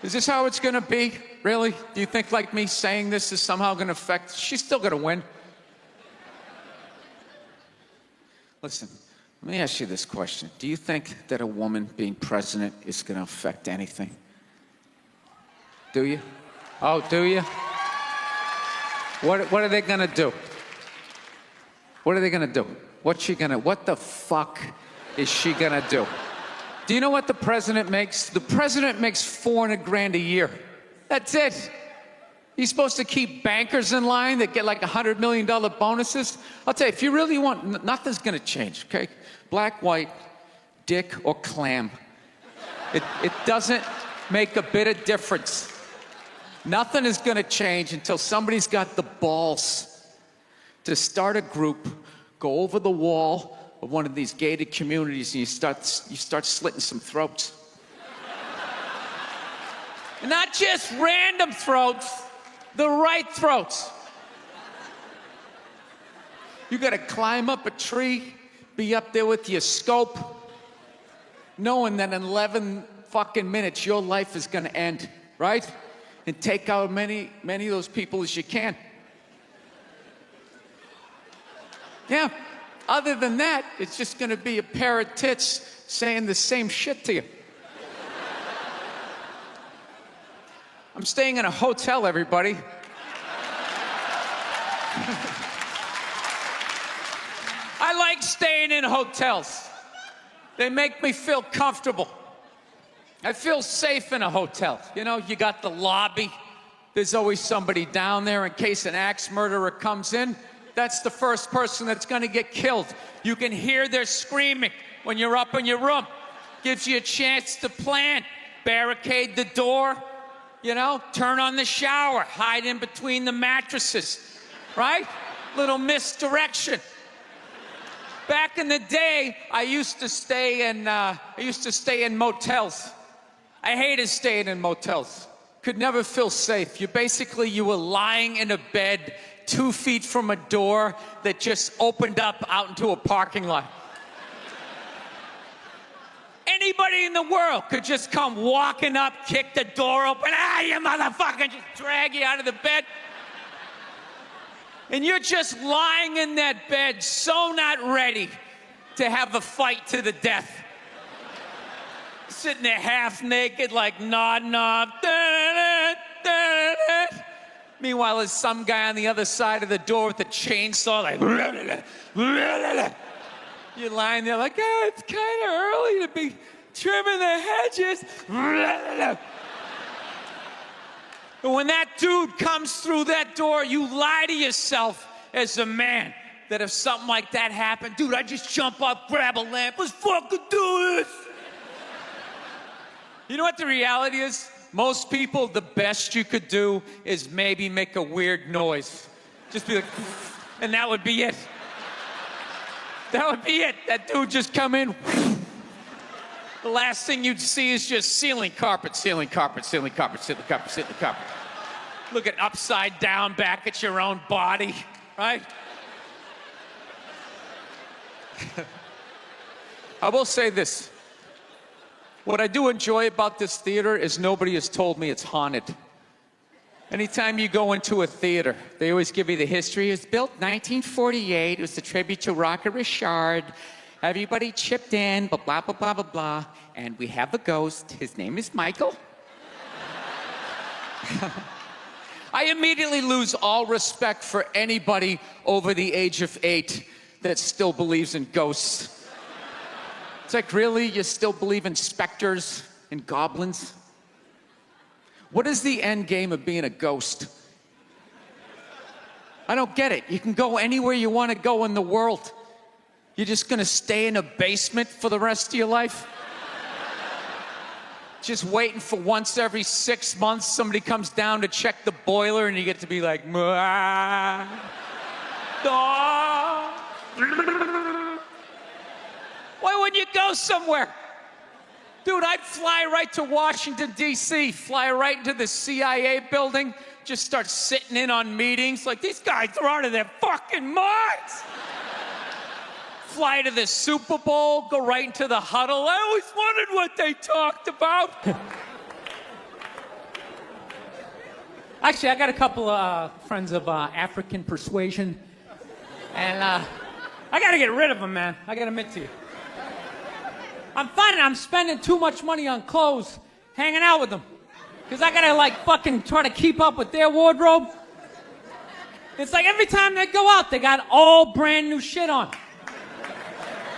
Is this how it's gonna be? Really? Do you think, like, me saying this is somehow gonna affect? She's still gonna win. Listen, let me ask you this question. Do you think that a woman being president is gonna affect anything? Do you? Oh, do you? What are they gonna do? What are they gonna do? What the fuck is she gonna do? Do you know what the president makes? The president makes $400 grand a year. That's it. He's supposed to keep bankers in line that get like $100 million bonuses. I'll tell you, if you really want, nothing's gonna change, okay? Black, white, dick, or clam. It doesn't make a bit of difference. Nothing is gonna change until somebody's got the balls to start a group, go over the wall of one of these gated communities, and you start slitting some throats. And not just random throats, the right throats. You gotta climb up a tree, be up there with your scope, knowing that in 11 fucking minutes your life is gonna end, right? And take out many of those people as you can. Yeah. Other than that, it's just gonna be a pair of tits saying the same shit to you. I'm staying in a hotel, everybody. I like staying in hotels. They make me feel comfortable. I feel safe in a hotel. You know, you got the lobby. There's always somebody down there in case an axe murderer comes in. That's the first person that's gonna get killed. You can hear their screaming when you're up in your room. Gives you a chance to plan. Barricade the door, you know, turn on the shower, hide in between the mattresses, right? Little misdirection. Back in the day, I used to stay in motels. I hated staying in motels. Could never feel safe. You were lying in a bed 2 feet from a door that just opened up out into a parking lot. Anybody in the world could just come walking up, kick the door open, you motherfucker, just drag you out of the bed. And you're just lying in that bed, so not ready to have a fight to the death. Sitting there half naked, like nodding off. Meanwhile, there's some guy on the other side of the door with a chainsaw, like. You're lying there like, it's kind of early to be trimming the hedges. And when that dude comes through that door, you lie to yourself as a man that if something like that happened, dude, I'd just jump up, grab a lamp, let's fucking do this. You know what the reality is? Most people, the best you could do is maybe make a weird noise. Just be like, and that would be it. That would be it. That dude just come in. The last thing you'd see is just ceiling carpet, ceiling carpet, ceiling carpet, ceiling carpet, ceiling carpet. Looking upside down back at your own body, right? I will say this. What I do enjoy about this theater is nobody has told me it's haunted. Anytime you go into a theater, they always give you the history. It was built 1948. It was a tribute to Rocket Richard. Everybody chipped in, blah, blah, blah, blah, blah, blah. And we have a ghost. His name is Michael. I immediately lose all respect for anybody over the age of 8 that still believes in ghosts. It's like, really? You still believe in specters and goblins? What is the end game of being a ghost? I don't get it. You can go anywhere you want to go in the world. You're just gonna stay in a basement for the rest of your life? Just waiting for once every 6 months somebody comes down to check the boiler and you get to be like, "Mwah, da." Why wouldn't you go somewhere? Dude, I'd fly right to Washington, D.C., fly right into the CIA building, just start sitting in on meetings like, these guys are out of their fucking minds. Fly to the Super Bowl, go right into the huddle. I always wondered what they talked about. Actually, I got a couple of friends of African persuasion, and I got to get rid of them, man. I got to admit to you. I'm finding I'm spending too much money on clothes hanging out with them. Because I got to, like, fucking try to keep up with their wardrobe. It's like every time they go out, they got all brand new shit on.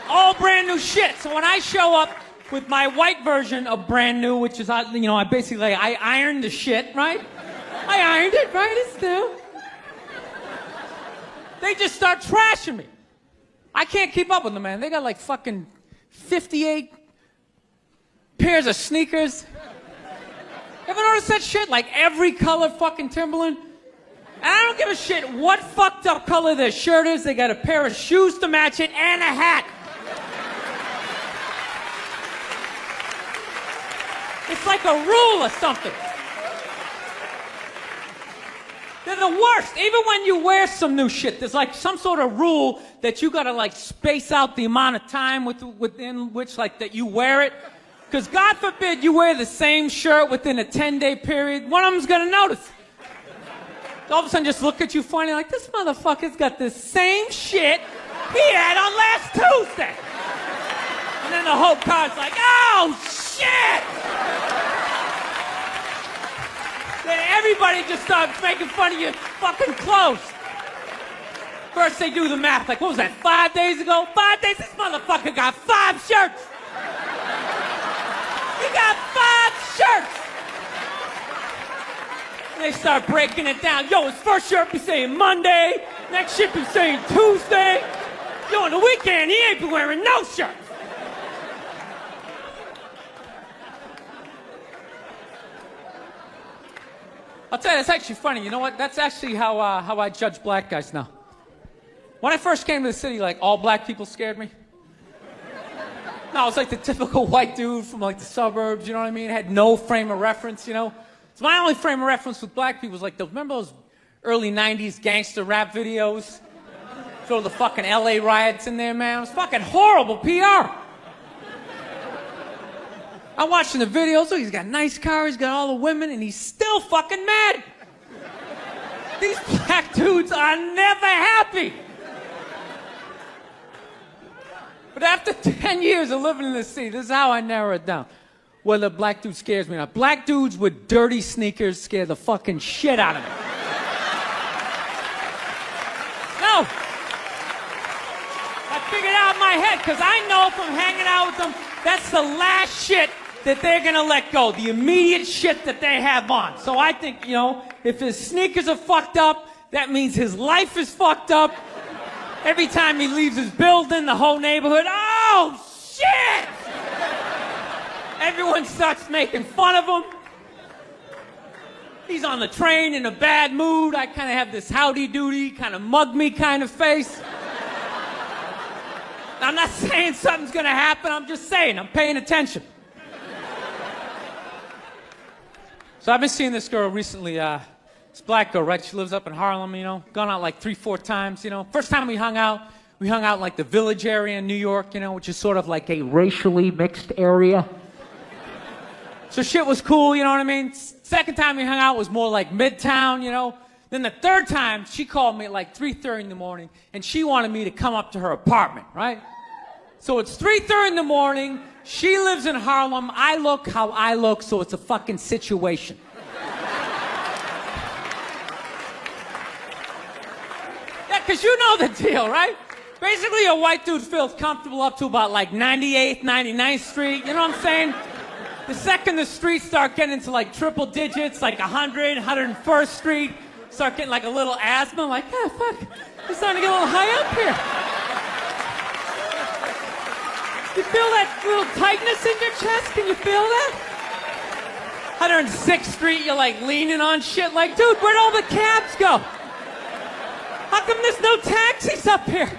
All brand new shit. So when I show up with my white version of brand new, which is, I basically, I ironed the shit, right? I ironed it, right? It's new. They just start trashing me. I can't keep up with them, man. They got like fucking 58 pairs of sneakers. Ever noticed that shit? Like every color fucking Timberland? And I don't give a shit what fucked up color their shirt is. They got a pair of shoes to match it and a hat. It's like a rule or something. They're the worst. Even when you wear some new shit, there's like some sort of rule that you gotta like space out the amount of time within which like that you wear it. Because God forbid you wear the same shirt within a 10-day period, one of them's gonna notice. All of a sudden just look at you funny like, this motherfucker's got the same shit he had on last Tuesday. And then the whole car's like, oh shit! Then everybody just starts making fun of your fucking clothes. First they do the math, like, what was that, 5 days ago? 5 days? This motherfucker got 5 shirts! He got 5 shirts! And they start breaking it down. Yo, his first shirt be saying Monday, next shirt be saying Tuesday. Yo, on the weekend, he ain't been wearing no shirts. I'll tell you, it's actually funny. You know what? That's actually how I judge black guys now. When I first came to the city, like, all black people scared me. No, I was like the typical white dude from, like, the suburbs, you know what I mean? Had no frame of reference, you know? So my only frame of reference with black people was, like, remember those early 90s gangster rap videos? Throw the fucking LA riots in there, man. It was fucking horrible PR. I'm watching the videos, oh, he's got a nice car, he's got all the women, and he's still fucking mad. These black dudes are never happy. But after 10 years of living in this city, this is how I narrow it down. Whether a black dude scares me or not. Black dudes with dirty sneakers scare the fucking shit out of me. No. I figured out in my head, because I know from hanging out with them, that's the last shit that they're gonna let go, the immediate shit that they have on. So I think, you know, if his sneakers are fucked up, that means his life is fucked up. Every time he leaves his building, the whole neighborhood, oh, shit! Everyone starts making fun of him. He's on the train in a bad mood. I kind of have this howdy-doody, kind of mug-me kind of face. I'm not saying something's gonna happen, I'm just saying, I'm paying attention. So I've been seeing this girl recently, this black girl, right? She lives up in Harlem, you know, gone out like 3-4 times, you know. First time we hung out in like the Village area in New York, you know, which is sort of like a racially mixed area. So shit was cool, you know what I mean? Second time we hung out was more like Midtown, you know. Then the third time, she called me at like 3:30 in the morning, and she wanted me to come up to her apartment, right? So it's 3:30 in the morning, she lives in Harlem, I look how I look, so it's a fucking situation. Yeah, because you know the deal, right? Basically, a white dude feels comfortable up to about like 98th, 99th Street, you know what I'm saying? The second the streets start getting into like triple digits, like 100, 101st Street, start getting like a little asthma, like, yeah, fuck, it's starting to get a little high up here. You feel that little tightness in your chest? Can you feel that? 106th Street, you're like leaning on shit like, dude, where'd all the cabs go? How come there's no taxis up here?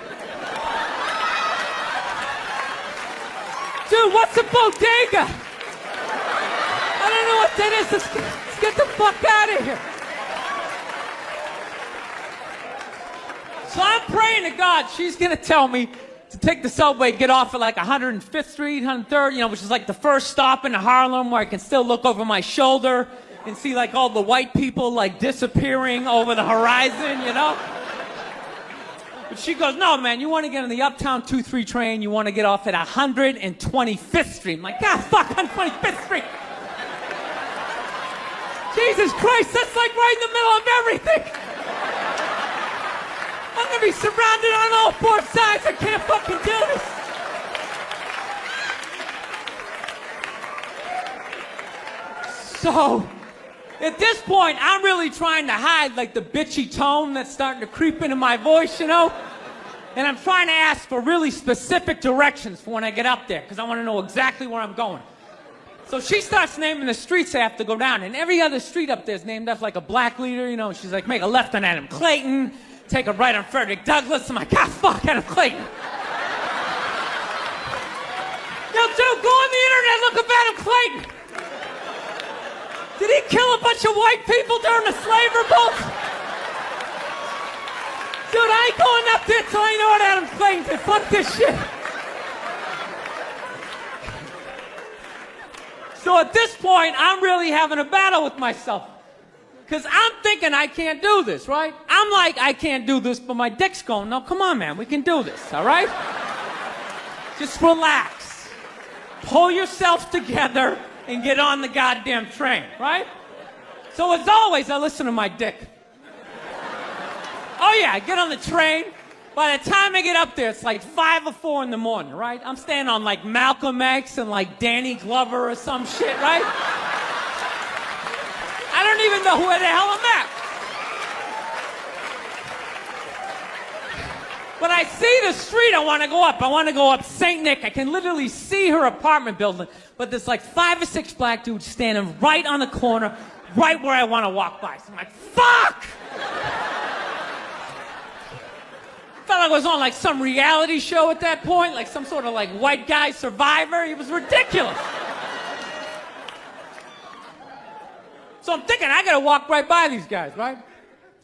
Dude, what's a bodega? I don't know what that is. Let's get the fuck out of here. So I'm praying to God she's gonna tell me to take the subway, get off at like 105th Street, 103rd, you know, which is like the first stop in Harlem where I can still look over my shoulder and see like all the white people like disappearing over the horizon, you know? But she goes, no, man, you want to get on the Uptown 2-3 train, you want to get off at 125th Street. I'm like, God, fuck, 125th Street. Jesus Christ, that's like right in the middle of everything. I'm gonna be surrounded on all four sides. I can't fucking do this. So, at this point, I'm really trying to hide like the bitchy tone that's starting to creep into my voice, you know? And I'm trying to ask for really specific directions for when I get up there, because I want to know exactly where I'm going. So she starts naming the streets I have to go down, and every other street up there is named after like a black leader, you know? She's like, make a left on Adam Clayton, take a right on Frederick Douglass. I'm like, ah, fuck, Adam Clayton. Yo, dude, go on the internet, look up Adam Clayton. Did he kill a bunch of white people during the slave revolt? Dude, I ain't going up there till I know what Adam Clayton did. Fuck this shit. So at this point, I'm really having a battle with myself. Because I'm thinking I can't do this, right? I'm like, I can't do this, but my dick's going, no, come on, man, we can do this, all right? Just relax. Pull yourself together and get on the goddamn train, right? So as always, I listen to my dick. Oh yeah, I get on the train. By the time I get up there, it's like 5 or 4 in the morning, right? I'm staying on like Malcolm X and like Danny Glover or some shit, right? I don't even know where the hell I'm at. But I see the street I want to go up. I want to go up St. Nick. I can literally see her apartment building. But there's like 5 or 6 black dudes standing right on the corner, right where I want to walk by. So I'm like, fuck! Felt like I was on like some reality show at that point, like some sort of like white guy survivor. It was ridiculous. So I'm thinking, I gotta walk right by these guys, right?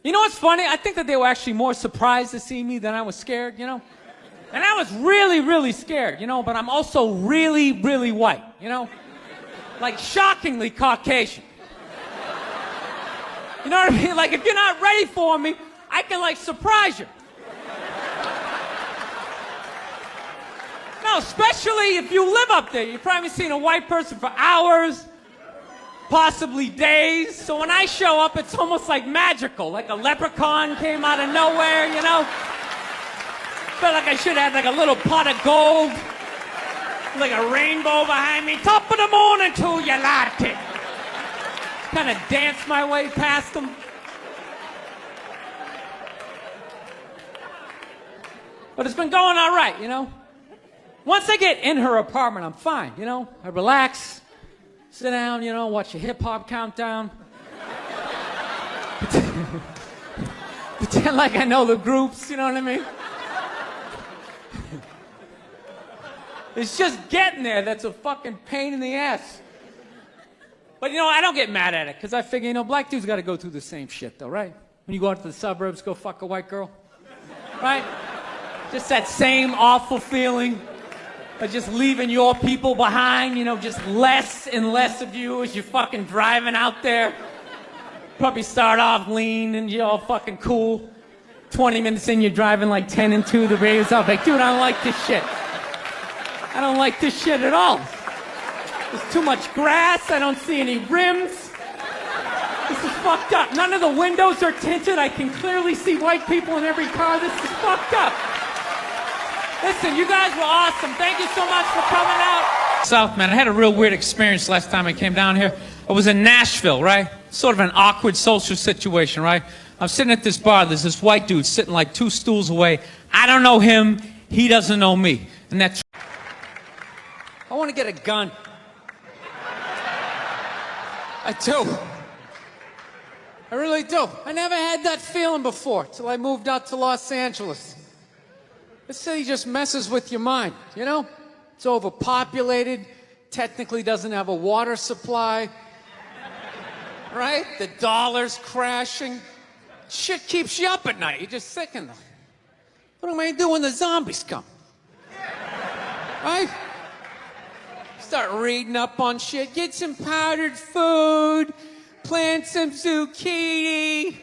You know what's funny? I think that they were actually more surprised to see me than I was scared, you know? And I was really, really scared, you know, but I'm also really, really white, you know? Like shockingly Caucasian. You know what I mean? Like if you're not ready for me, I can like surprise you. No, especially if you live up there. You've probably seen a white person for hours, possibly days. So when I show up, it's almost like magical, like a leprechaun came out of nowhere, you know? Felt like I should have had like a little pot of gold. like a rainbow behind me. Top of the morning to you, latte. Kind of dance my way past them. But it's been going all right, you know? Once I get in her apartment, I'm fine, you know? I relax, sit down, you know, watch a hip-hop countdown. Pretend like I know the groups, you know what I mean? It's just getting there that's a fucking pain in the ass. But, you know, I don't get mad at it, because I figure, you know, black dudes got to go through the same shit, though, right? When you go out to the suburbs, go fuck a white girl, right? Just that same awful feeling of just leaving your people behind, you know, just less and less of you as you're fucking driving out there. Probably start off lean and you're all fucking cool. 20 minutes in, you're driving like 10 and 2, the radio's off. Like, dude, I don't like this shit. I don't like this shit at all. There's too much grass, I don't see any rims. This is fucked up. None of the windows are tinted. I can clearly see white people in every car. This is fucked up. Listen, you guys were awesome. Thank you so much for coming out. South, man, I had a real weird experience last time I came down here. I was in Nashville, right? Sort of an awkward social situation, right? I'm sitting at this bar. There's this white dude sitting like 2 stools away. I don't know him. He doesn't know me. And that's... I want to get a gun. I do. I really do. I never had that feeling before till I moved out to Los Angeles. This city just messes with your mind, you know? It's overpopulated, technically doesn't have a water supply, right? The dollar's crashing. Shit keeps you up at night. You're just thinking, what am I gonna do when the zombies come? Right? Start reading up on shit. Get some powdered food, plant some zucchini,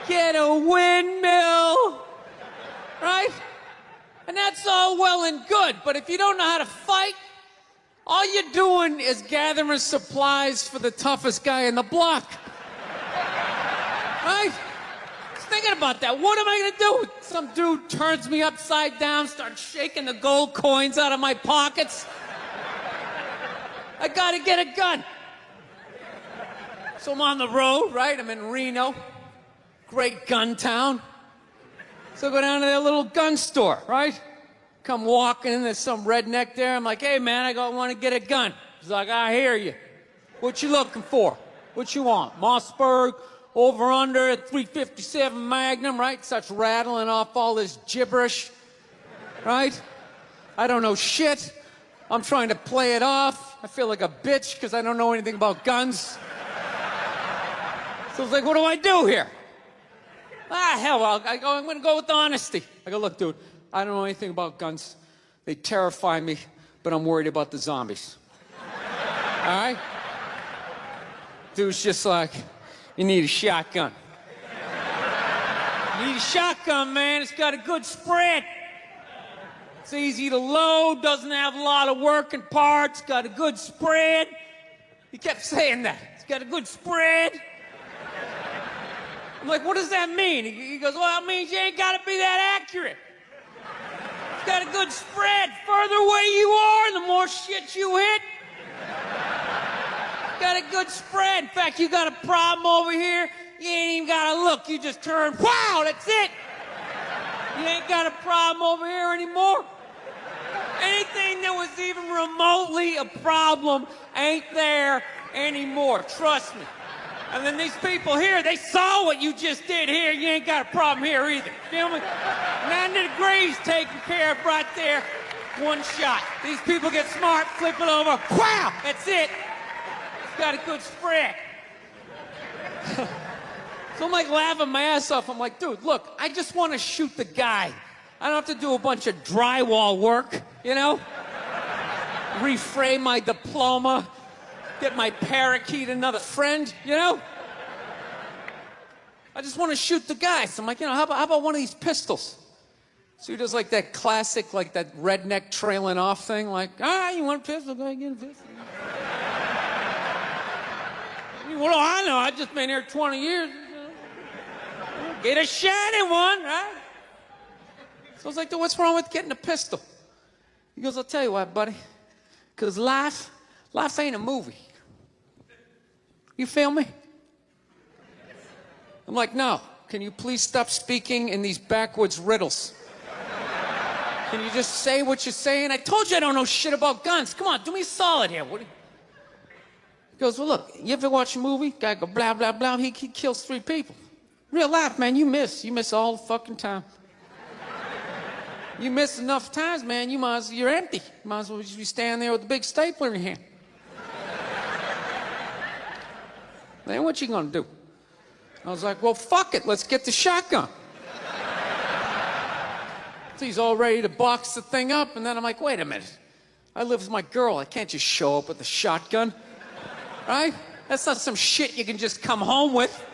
get a windmill. Right? And that's all well and good, but if you don't know how to fight, all you're doing is gathering supplies for the toughest guy in the block. Right? Just thinking about that. What am I gonna do? Some dude turns me upside down, starts shaking the gold coins out of my pockets. I gotta get a gun. So I'm on the road, right? I'm in Reno. Great gun town. So I go down to their little gun store, right? Come walking in, there's some redneck there. I'm like, hey, man, I want to get a gun. He's like, I hear you. What you looking for? What you want? Mossberg, over under, 357 Magnum, right? Starts rattling off all this gibberish, right? I don't know shit. I'm trying to play it off. I feel like a bitch because I don't know anything about guns. So I was like, what do I do here? Hell, I'm going to go with honesty. I go, look, dude, I don't know anything about guns. They terrify me, but I'm worried about the zombies. All right? Dude's just like, you need a shotgun. You need a shotgun, man. It's got a good spread. It's easy to load, doesn't have a lot of working parts, got a good spread. He kept saying that. It's got a good spread. I'm like, what does that mean? He goes, well, it means you ain't got to be that accurate. It's got a good spread. Further away you are, the more shit you hit. Got a good spread. In fact, you got a problem over here, you ain't even got to look. You just turn, wow, that's it. You ain't got a problem over here anymore. Anything that was even remotely a problem ain't there anymore. Trust me. And then these people here, they saw what you just did here. You ain't got a problem here either. Feel me? 90 degrees taken care of right there. One shot. These people get smart, flip it over. Wow! That's it. It's got a good spread. So I'm like laughing my ass off. I'm like, dude, look, I just want to shoot the guy. I don't have to do a bunch of drywall work, you know? Reframe my diploma. Get my parakeet another friend, you know? I just want to shoot the guy. So I'm like, you know, how about one of these pistols? So he does like that classic, like that redneck trailing off thing, like, you want a pistol? Go ahead, get a pistol. What do I know? I've just been here 20 years. Get a shiny one, right? So I was like, what's wrong with getting a pistol? He goes, I'll tell you what, buddy. Because life ain't a movie. You feel me? I'm like, no. Can you please stop speaking in these backwoods riddles? Can you just say what you're saying? I told you I don't know shit about guns. Come on, do me a solid here. He goes, well, look, you ever watch a movie? Guy go, blah, blah, blah. He kills 3 people. Real life, man, you miss. You miss all the fucking time. You miss enough times, man, you're empty. You might as well just be standing there with a big stapler in your hand. Then what you gonna do? I was like, well, fuck it, let's get the shotgun. So he's all ready to box the thing up, and then I'm like, wait a minute. I live with my girl, I can't just show up with a shotgun, right? That's not some shit you can just come home with.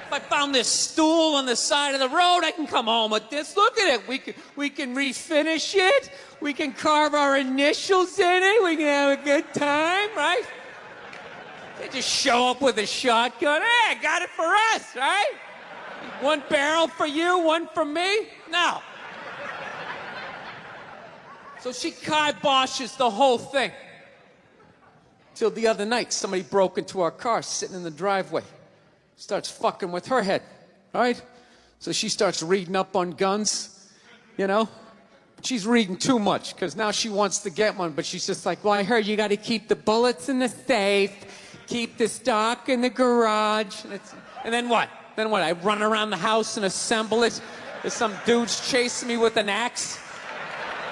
If I found this stool on the side of the road, I can come home with this. Look at it. We can refinish it. We can carve our initials in it. We can have a good time, right? They just show up with a shotgun. Hey, I got it for us, right? 1 barrel for you, 1 for me? No. So she kiboshes the whole thing. Till the other night, somebody broke into our car sitting in the driveway. Starts fucking with her head, right? So she starts reading up on guns, you know? She's reading too much, because now she wants to get one, but she's just like, well, I heard you got to keep the bullets in the safe, keep the stock in the garage. And then what? Then what? I run around the house and assemble it? There's some dude's chasing me with an axe?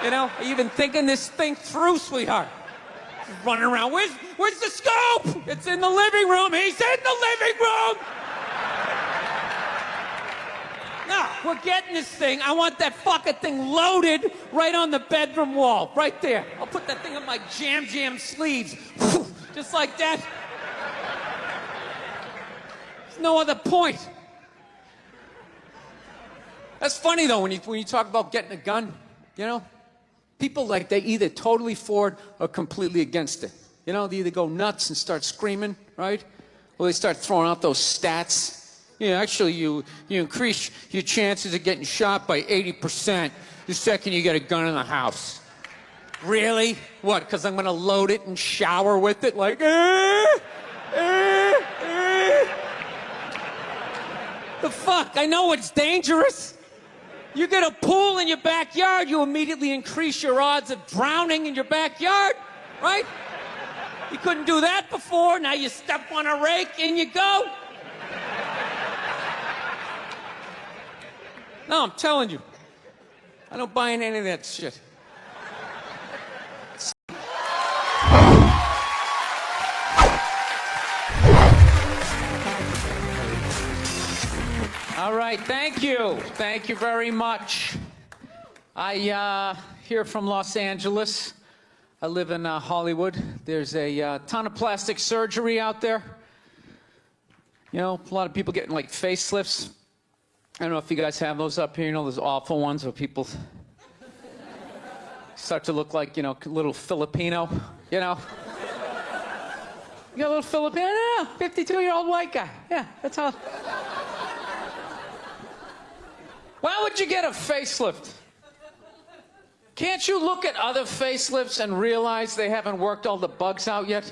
You know? Are you even thinking this thing through, sweetheart? Running around. Where's the scope? It's in the living room. He's in the living room. No, we're getting this thing. I want that fucking thing loaded right on the bedroom wall. Right there. I'll put that thing on my jam sleeves. Just like that. There's no other point. That's funny, though, when you talk about getting a gun, you know? People, like, they either totally for it or completely against it. You know, they either go nuts and start screaming, right? Or they start throwing out those stats. Yeah, actually, you increase your chances of getting shot by 80% the second you get a gun in the house. Really? What, because I'm going to load it and shower with it? Like, The fuck? I know it's dangerous. You get a pool in your backyard, you immediately increase your odds of drowning in your backyard, right? You couldn't do that before, now you step on a rake, in you go. No, I'm telling you, I don't buy into any of that shit. All right, thank you. Thank you very much. I here from Los Angeles. I live in Hollywood. There's a ton of plastic surgery out there. You know, a lot of people getting like facelifts. I don't know if you guys have those up here. You know, those awful ones where people start to look like, you know, a little Filipino, you know. You got a little Filipino? Yeah, 52-year-old white guy. Yeah, that's how. Why would you get a facelift? Can't you look at other facelifts and realize they haven't worked all the bugs out yet?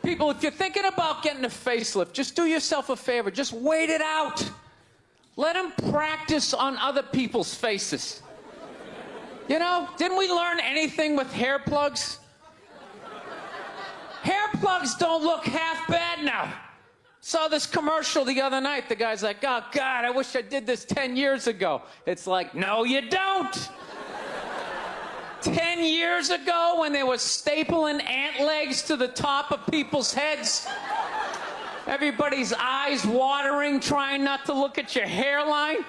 People, if you're thinking about getting a facelift, just do yourself a favor. Just wait it out. Let them practice on other people's faces. You know, didn't we learn anything with hair plugs? Hair plugs don't look half bad now. Saw this commercial the other night. The guy's like, oh, God, I wish I did this 10 years ago. It's like, no, you don't. 10 years ago, when they were stapling ant legs to the top of people's heads, everybody's eyes watering, trying not to look at your hairline.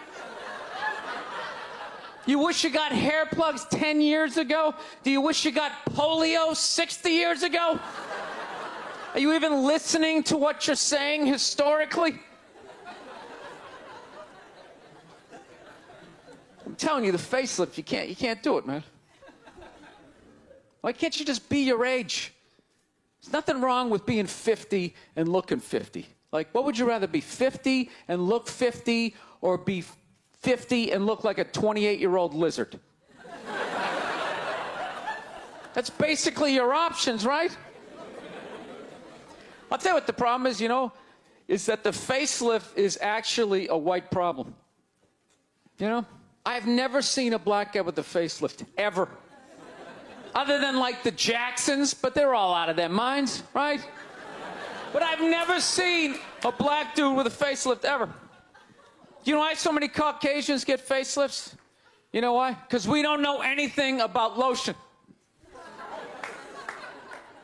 You wish you got hair plugs 10 years ago? Do you wish you got polio 60 years ago? Are you even listening to what you're saying historically? I'm telling you, the facelift, you can't do it, man. Why can't you just be your age? There's nothing wrong with being 50 and looking 50. Like, what would you rather be, 50 and look 50, or be 50, and look like a 28-year-old lizard. That's basically your options, right? I'll tell you what the problem is, is that the facelift is actually a white problem. I've never seen a black guy with a facelift, ever. Other than like the Jacksons, but they're all out of their minds, right? But I've never seen a black dude with a facelift, ever. You know why so many Caucasians get facelifts? You know why? Because we don't know anything about lotion.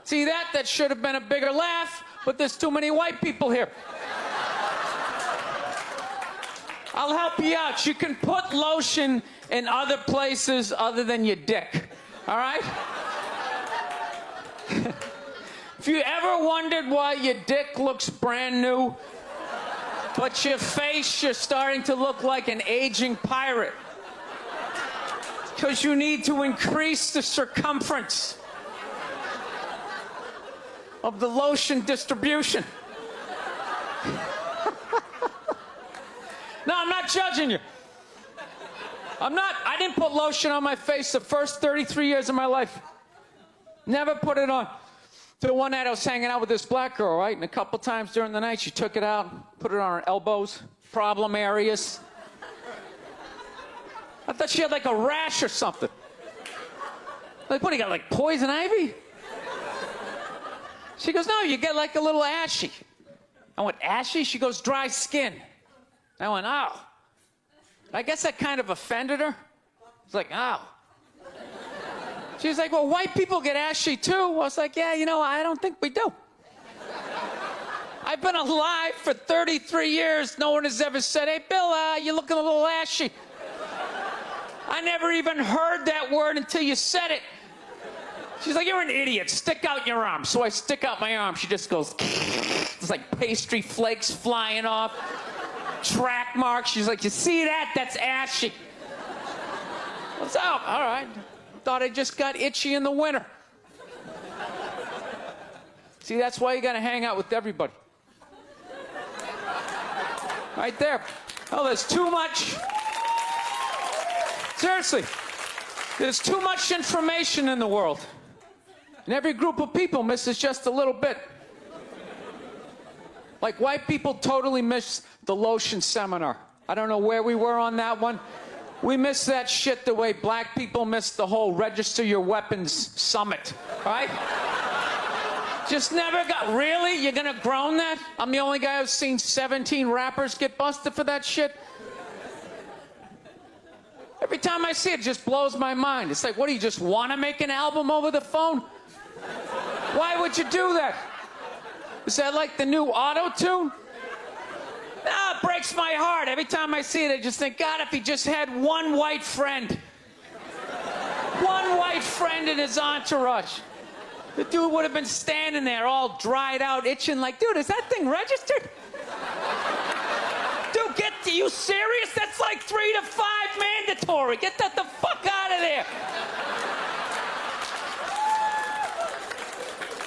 See that? That should have been a bigger laugh, but there's too many white people here. I'll help you out. You can put lotion in other places other than your dick, all right? If you ever wondered why your dick looks brand new, but your face, you're starting to look like an aging pirate, because you need to increase the circumference of the lotion distribution. No, I'm not judging you. I didn't put lotion on my face the first 33 years of my life. Never put it on. Till one night I was hanging out with this black girl, right? And a couple times during the night she took it out, put it on her elbows, problem areas. I thought she had like a rash or something. Like, what do you got, like poison ivy? She goes, no, you get like a little ashy. I went, ashy? She goes, dry skin. I went, oh. I guess that kind of offended her. It's like, oh. She's like, well, white people get ashy too. I was like, yeah, I don't think we do. I've been alive for 33 years. No one has ever said, hey, Bill, you're looking a little ashy. I never even heard that word until you said it. She's like, you're an idiot. Stick out your arm. So I stick out my arm. She just goes, it's like pastry flakes flying off. Track marks. She's like, you see that? That's ashy. I was, oh, all right. Thought I just got itchy in the winter. See, that's why you gotta hang out with everybody. Right there. Oh, there's too much. Seriously. There's too much information in the world. And every group of people misses just a little bit. Like white people totally missed the lotion seminar. I don't know where we were on that one. We missed that shit the way black people missed the whole register your weapons summit, right? Just never got, really? You're gonna groan that? I'm the only guy who's seen 17 rappers get busted for that shit? Every time I see it, it just blows my mind. It's like, what, do you just want to make an album over the phone? Why would you do that? Is that like the new auto-tune? No, it breaks my heart. Every time I see it, I just think, God, if he just had one white friend. One white friend in his entourage. The dude would have been standing there all dried out, itching like, dude, is that thing registered? Dude, are you serious? That's like 3 to 5 mandatory. Get that the fuck out of there.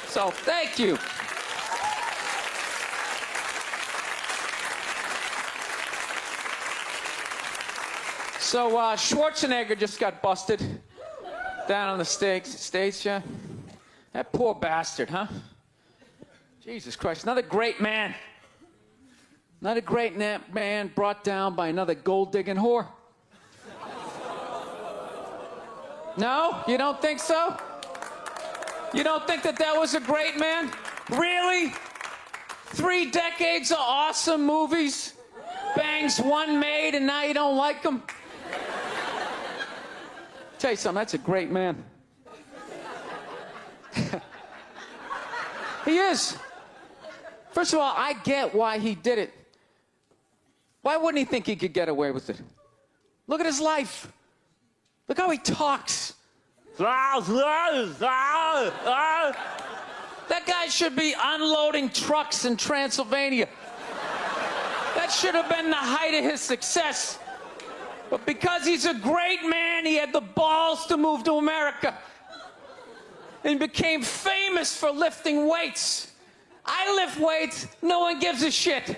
So, thank you. So, Schwarzenegger just got busted down on the States, yeah? That poor bastard, huh? Jesus Christ, another great man. Another great man brought down by another gold-digging whore. No? You don't think so? You don't think that was a great man? Really? 3 decades of awesome movies? Bangs one made and now you don't like him? Tell you something, that's a great man. He is. First of all, I get why he did it. Why wouldn't he think he could get away with it? Look at his life. Look how he talks. That guy should be unloading trucks in Transylvania. That should have been the height of his success. But because he's a great man, he had the balls to move to America. And became famous for lifting weights. I lift weights, no one gives a shit.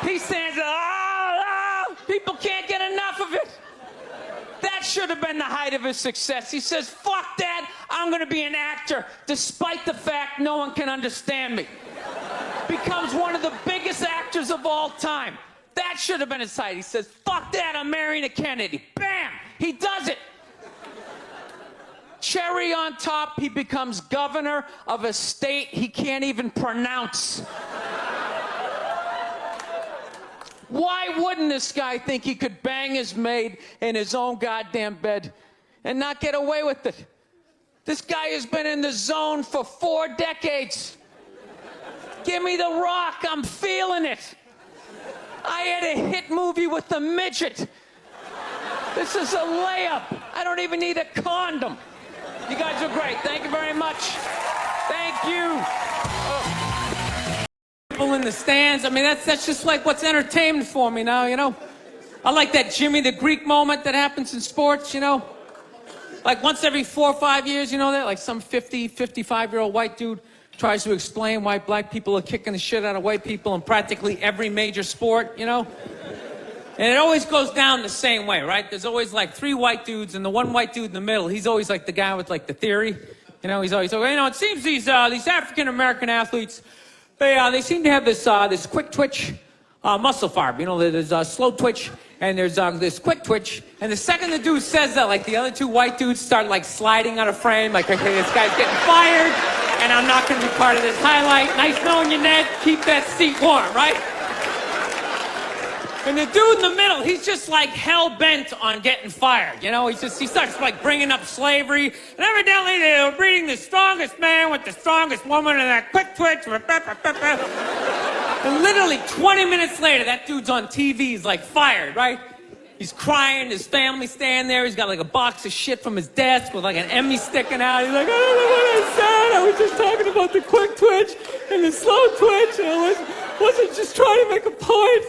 He stands, People can't get enough of it. That should have been the height of his success. He says, fuck that, I'm gonna be an actor, despite the fact no one can understand me. Becomes one of the biggest actors of all time. That should have been his height. He says, fuck that, I'm marrying a Kennedy. Bam! He does it. Cherry on top, he becomes governor of a state he can't even pronounce. Why wouldn't this guy think he could bang his maid in his own goddamn bed and not get away with it? This guy has been in the zone for 4 decades. Give me the rock, I'm feeling it. I had a hit movie with the midget. This is a layup. I don't even need a condom. You guys are great. Thank you very much. Thank you. People in the stands. I mean, that's just like what's entertainment for me now, you know? I like that Jimmy the Greek moment that happens in sports, you know? Like once every 4 or 5 years, you know that? Like some 50, 55-year-old white dude tries to explain why black people are kicking the shit out of white people in practically every major sport, you know? And it always goes down the same way, right? There's always like 3 white dudes, and the one white dude in the middle, he's always like the guy with like the theory. You know, he's always like, you know, it seems these African-American athletes, they seem to have this quick twitch muscle fiber. You know, there's slow twitch, and there's this quick twitch. And the second the dude says that, like the other 2 white dudes start like sliding out of frame, like, okay, this guy's getting fired, and I'm not going to be part of this highlight. Nice knowing you, Ned. Keep that seat warm, right? And the dude in the middle, he's just like hell-bent on getting fired. You know, he starts like bringing up slavery. And evidently they were breeding the strongest man with the strongest woman and that quick twitch. And literally 20 minutes later, that dude's on TV. He's like fired, right? He's crying, his family's standing there. He's got like a box of shit from his desk with like an Emmy sticking out. He's like, I don't know what I said. I was just talking about the quick twitch and the slow twitch. And I wasn't just trying to make a point.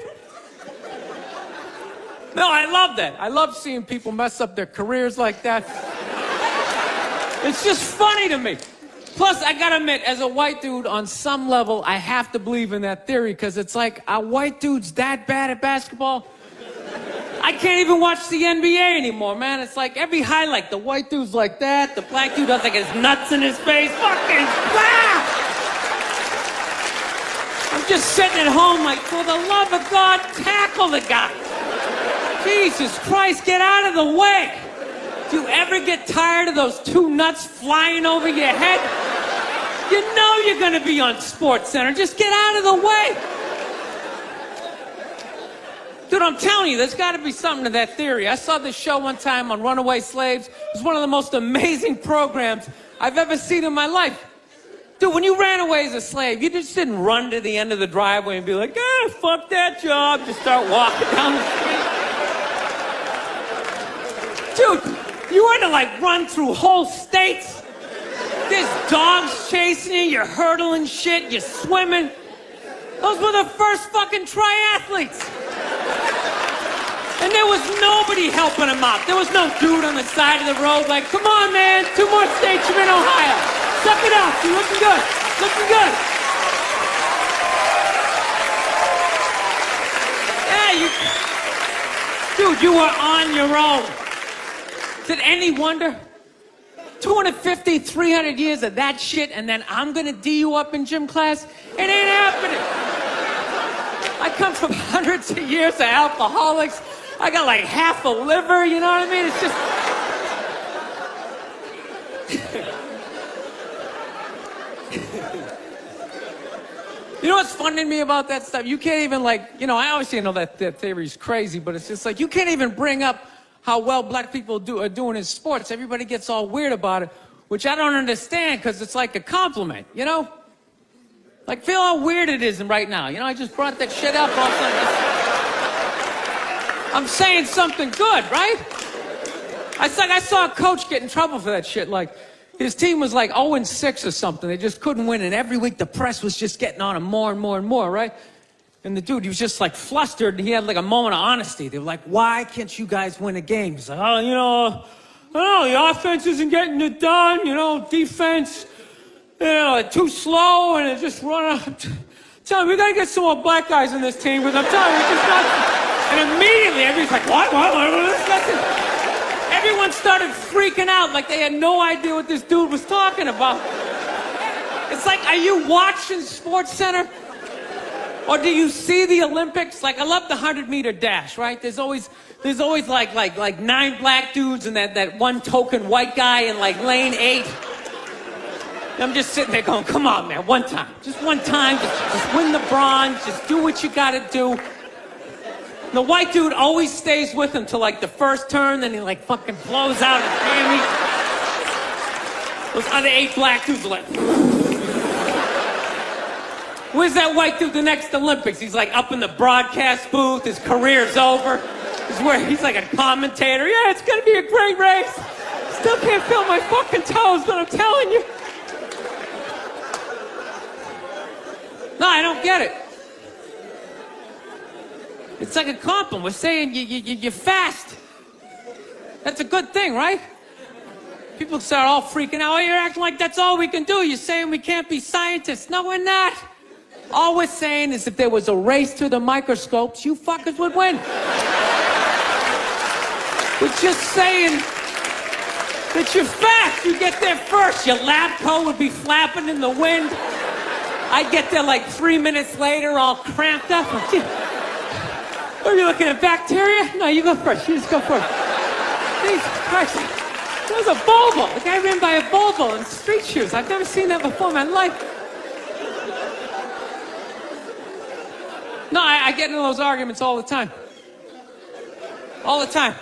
No, I love that. I love seeing people mess up their careers like that. It's just funny to me. Plus, I gotta admit, as a white dude, on some level, I have to believe in that theory, because it's like, are white dudes that bad at basketball? I can't even watch the NBA anymore, man. It's like every highlight, the white dude's like that, the black dude has like his nuts in his face. Fucking blah! I'm just sitting at home like, for the love of God, tackle the guy. Jesus Christ, get out of the way. Do you ever get tired of those 2 nuts flying over your head? You know you're going to be on SportsCenter. Just get out of the way. Dude, I'm telling you, there's got to be something to that theory. I saw this show one time on runaway slaves. It was one of the most amazing programs I've ever seen in my life. Dude, when you ran away as a slave, you just didn't run to the end of the driveway and be like, fuck that job. Just start walking down the street. Dude, you had to like run through whole states. There's dogs chasing you, you're hurdling shit, you're swimming. Those were the first fucking triathletes. And there was nobody helping them out. There was no dude on the side of the road like, come on, man, 2 more states, you're in Ohio. Suck it up, you're looking good, looking good. Yeah, dude, you were on your own. Is it any wonder? 250, 300 years of that shit, and then I'm gonna D you up in gym class? It ain't happening. I come from hundreds of years of alcoholics. I got like half a liver, you know what I mean? It's just... You know what's funny to me about that stuff? You can't even like, you know, I obviously know that theory's crazy, but it's just like, you can't even bring up how well black people are doing in sports. Everybody gets all weird about it, which I don't understand, because it's like a compliment, you know? Like, feel how weird it is right now. You know, I just brought that shit up all of a sudden. I'm saying something good, right? I saw a coach get in trouble for that shit. Like, his team was like 0-6 or something. They just couldn't win, and every week the press was just getting on him more and more and more, right? And the dude, he was just like flustered, and he had like a moment of honesty. They were like, why can't you guys win a game? He's like, oh, you know, the offense isn't getting it done, you know, defense, you know, too slow, and it just run up. Telling me, we gotta get some more black guys in this team, because I'm telling you, it's just not... And immediately, everybody's like, what? Everyone started freaking out like they had no idea what this dude was talking about. It's like, are you watching Sports Center? Or do you see the Olympics? Like, I love the 100-meter dash, right? There's always like 9 black dudes and that one token white guy in like lane 8. I'm just sitting there going, come on, man, one time. Just one time, just win the bronze, just do what you gotta do. And the white dude always stays with him till like the first turn, then he like fucking blows out his hammy. Those other 8 black dudes are like... Where's that white dude the next Olympics? He's like up in the broadcast booth, his career's over. He's like a commentator. Yeah, it's gonna be a great race. Still can't feel my fucking toes, but I'm telling you. No, I don't get it. It's like a compliment. We're saying you're fast. That's a good thing, right? People start all freaking out. Oh, you're acting like that's all we can do. You're saying we can't be scientists. No, we're not. All we're saying is if there was a race to the microscopes, you fuckers would win. We're just saying that you're fast. You get there first. Your lab coat would be flapping in the wind. I get there like 3 minutes later, all cramped up. Are you looking at bacteria? No, you go first. You just go first. Jesus Christ. That was a Volvo. The guy ran by a Volvo in street shoes. I've never seen that before in my life. No, I get into those arguments all the time. All the time.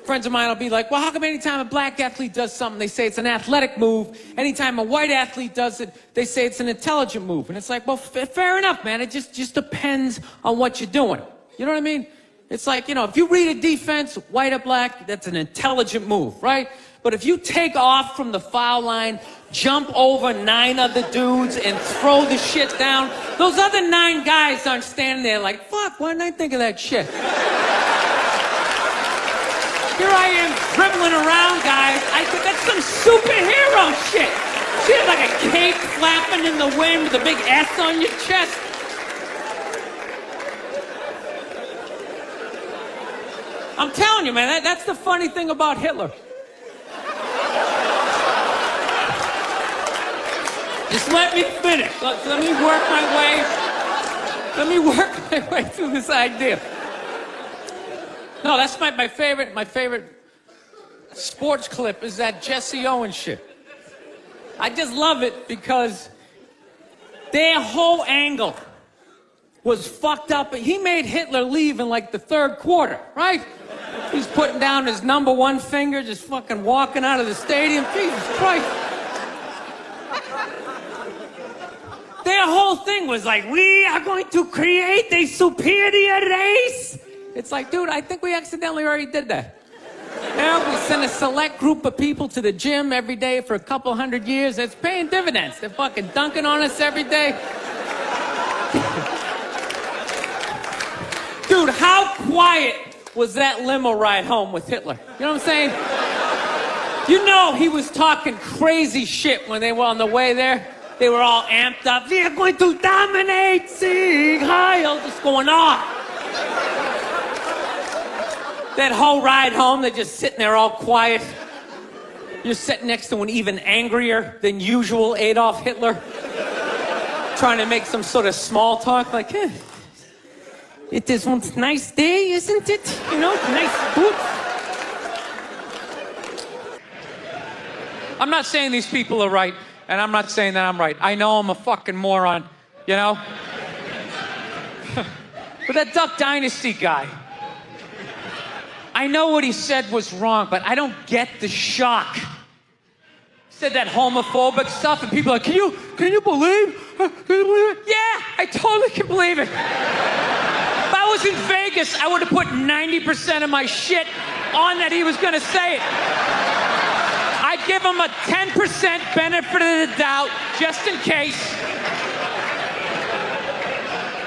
Friends of mine will be like, well, how come anytime a black athlete does something, they say it's an athletic move. Anytime a white athlete does it, they say it's an intelligent move. And it's like, well, fair enough, man. It just depends on what you're doing. You know what I mean? It's like, you know, if you read a defense, white or black, that's an intelligent move, right? But if you take off from the foul line, jump over 9 other dudes and throw the shit down, those other 9 guys aren't standing there like, fuck, why didn't I think of that shit? Here I am dribbling around, guys. That's some superhero shit. See, like a cape flapping in the wind with a big S on your chest. I'm telling you, man, that's the funny thing about Hitler. Just let me finish. Let me work my way through this idea. No, that's my favorite sports clip is that Jesse Owens shit. I just love it because their whole angle was fucked up. He made Hitler leave in like the 3rd quarter, right? He's putting down his number 1 finger, just fucking walking out of the stadium. Jesus Christ. Their whole thing was like, we are going to create a superior race. It's like, dude, I think we accidentally already did that. Yeah, we send a select group of people to the gym every day for a couple 100 years. It's paying dividends. They're fucking dunking on us every day. Dude, how quiet was that limo ride home with Hitler? You know what I'm saying? You know he was talking crazy shit when they were on the way there. They were all amped up. We are going to dominate, Sieg Heil, just going off. That whole ride home, they're just sitting there all quiet. You're sitting next to an even angrier than usual Adolf Hitler, trying to make some sort of small talk, like, it is one nice day, isn't it? You know, nice boot. I'm not saying these people are right, and I'm not saying that I'm right. I know I'm a fucking moron, you know? But that Duck Dynasty guy, I know what he said was wrong, but I don't get the shock. He said that homophobic stuff, and people are like, can you believe? Can you believe it? Yeah, I totally can believe it. If I was in Vegas, I would have put 90% of my shit on that he was going to say it. I'd give him a 10% benefit of the doubt, just in case.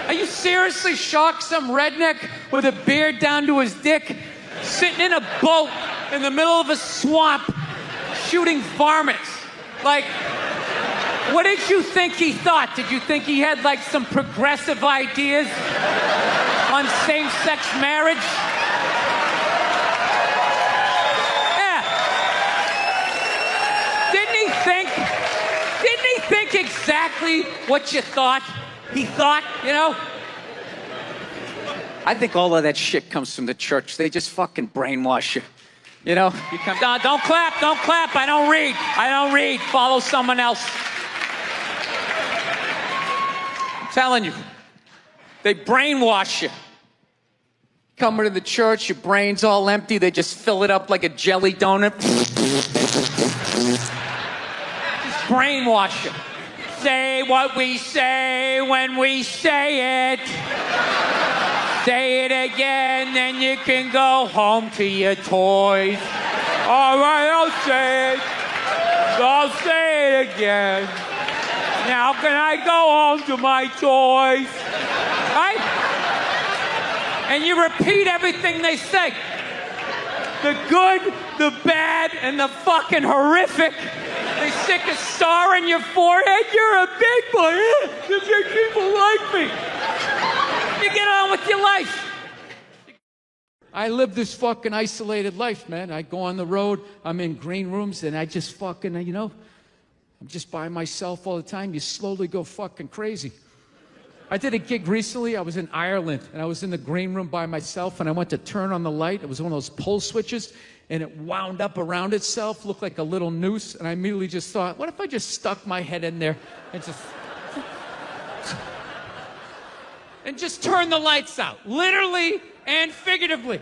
Are you seriously shocked some redneck with a beard down to his dick, sitting in a boat in the middle of a swamp, shooting varmints? Like, What did you think he thought? Did you think he had like some progressive ideas on same-sex marriage? Yeah. Didn't he think exactly what you thought? He thought, you know? I think all of that shit comes from the church. They just fucking brainwash you. You know? You come, no, don't clap. I don't read. Follow someone else. I'm telling you. They brainwash you. Come into the church, your brain's all empty. They just fill it up like a jelly donut. Just brainwash you. Say what we say when we say it. Say it again, then you can go home to your toys. All right, I'll say it. I'll say it again. Now can I go home to my toys? Right? And you repeat everything they say. The good, the bad, and the fucking horrific. They stick a star in your forehead. You're a big boy. The big people like me. You get on with your life. I live this fucking isolated life, man. I go on the road, I'm in green rooms, and I just fucking, you know, I'm just by myself all the time. You slowly go fucking crazy. I did a gig recently. I was in Ireland, and I was in the green room by myself, and I went to turn on the light. It was one of those pull switches, and it wound up around itself, looked like a little noose, and I immediately just thought, what if I just stuck my head in there and just turn the lights out, literally and figuratively.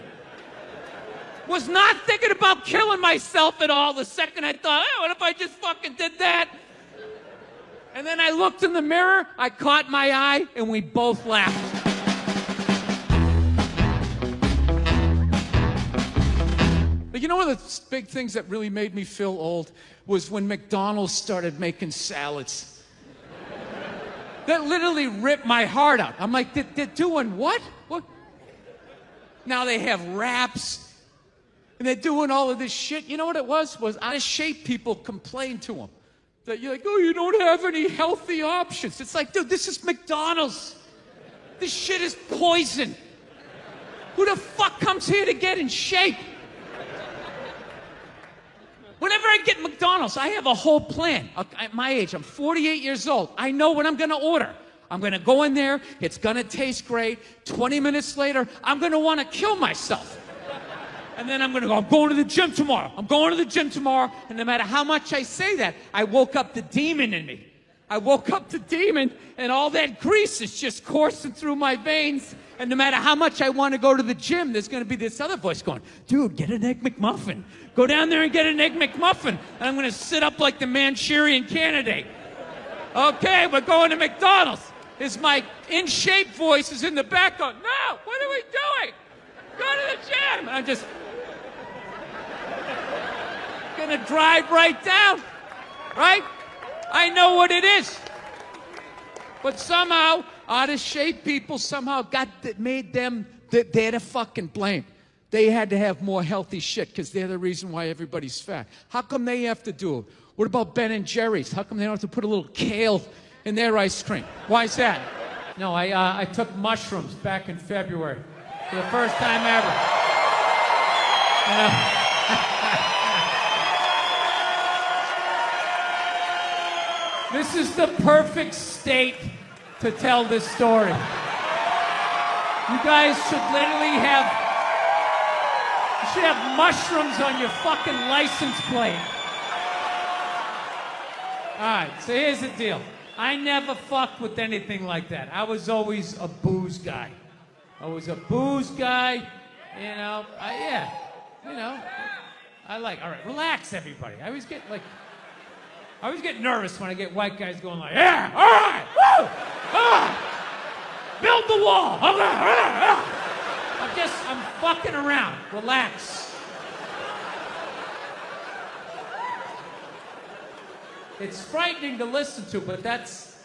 Was not thinking about killing myself at all the second I thought, what if I just fucking did that? And then I looked in the mirror, I caught my eye, and we both laughed. But you know one of the big things that really made me feel old was when McDonald's started making salads. That literally ripped my heart out. I'm like, they're doing what? What? Now they have wraps, and they're doing all of this shit. You know what it was? Was out of shape people complained to them. That you're like, oh, you don't have any healthy options. It's like, dude, this is McDonald's. This shit is poison. Who the fuck comes here to get in shape? Whenever I get McDonald's, I have a whole plan. At my age, I'm 48 years old. I know what I'm going to order. I'm going to go in there. It's going to taste great. 20 minutes later, I'm going to want to kill myself. And then I'm going to go, I'm going to the gym tomorrow. I'm going to the gym tomorrow. And no matter how much I say that, I woke up the demon in me. I woke up the demon, and all that grease is just coursing through my veins. And no matter how much I want to go to the gym, there's going to be this other voice going, dude, get an Egg McMuffin. Go down there and get an Egg McMuffin. And I'm going to sit up like the Manchurian Candidate. Okay, we're going to McDonald's. My in-shape voice is in the back going, no, what are we doing? Go to the gym. And I'm just going to drive right down, right? I know what it is. But somehow, out-of-shape people somehow made them, they're the fucking blame. They had to have more healthy shit because they're the reason why everybody's fat. How come they have to do it? What about Ben and Jerry's? How come they don't have to put a little kale in their ice cream? Why is that? No, I took mushrooms back in February for the first time ever. This is the perfect state to tell this story. You guys should literally have mushrooms on your fucking license plate. All right, so here's the deal. I never fucked with anything like that. I was always a booze guy. All right, relax everybody. I always get nervous when I get white guys going like, yeah, all right, woo, build the wall, okay, I'm fucking around, relax. It's frightening to listen to, but that's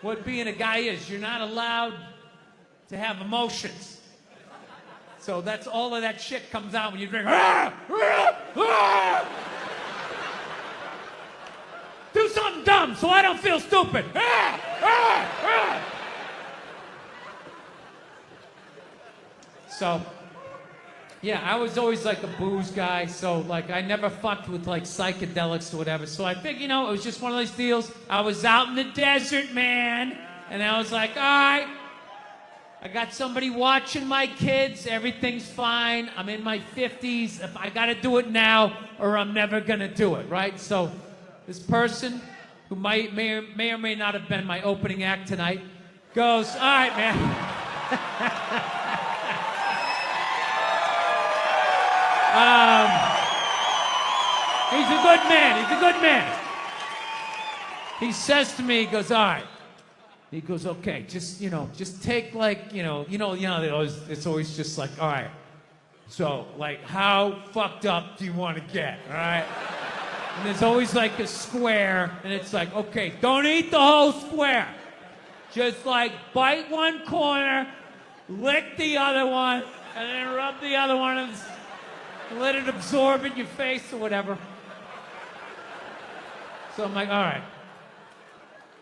what being a guy is. You're not allowed to have emotions. So that's all of that shit comes out when you drink. Do something dumb, so I don't feel stupid. So, yeah, I was always like a booze guy, so like I never fucked with like psychedelics or whatever. So I think, you know, it was just one of those deals. I was out in the desert, man, and I was like, all right, I got somebody watching my kids, everything's fine. I'm in my 50s. If I gotta do it now or I'm never gonna do it, right? So this person, who may or may not have been my opening act tonight, goes, all right, man. He's a good man. He's a good man. He says to me, he goes, all right. He goes, okay, just take like, it's always just like, all right. So, like, how fucked up do you want to get, all right? And there's always like a square, and it's like, okay, don't eat the whole square. Just like bite one corner, lick the other one, and then rub the other one and let it absorb in your face or whatever. So I'm like, all right.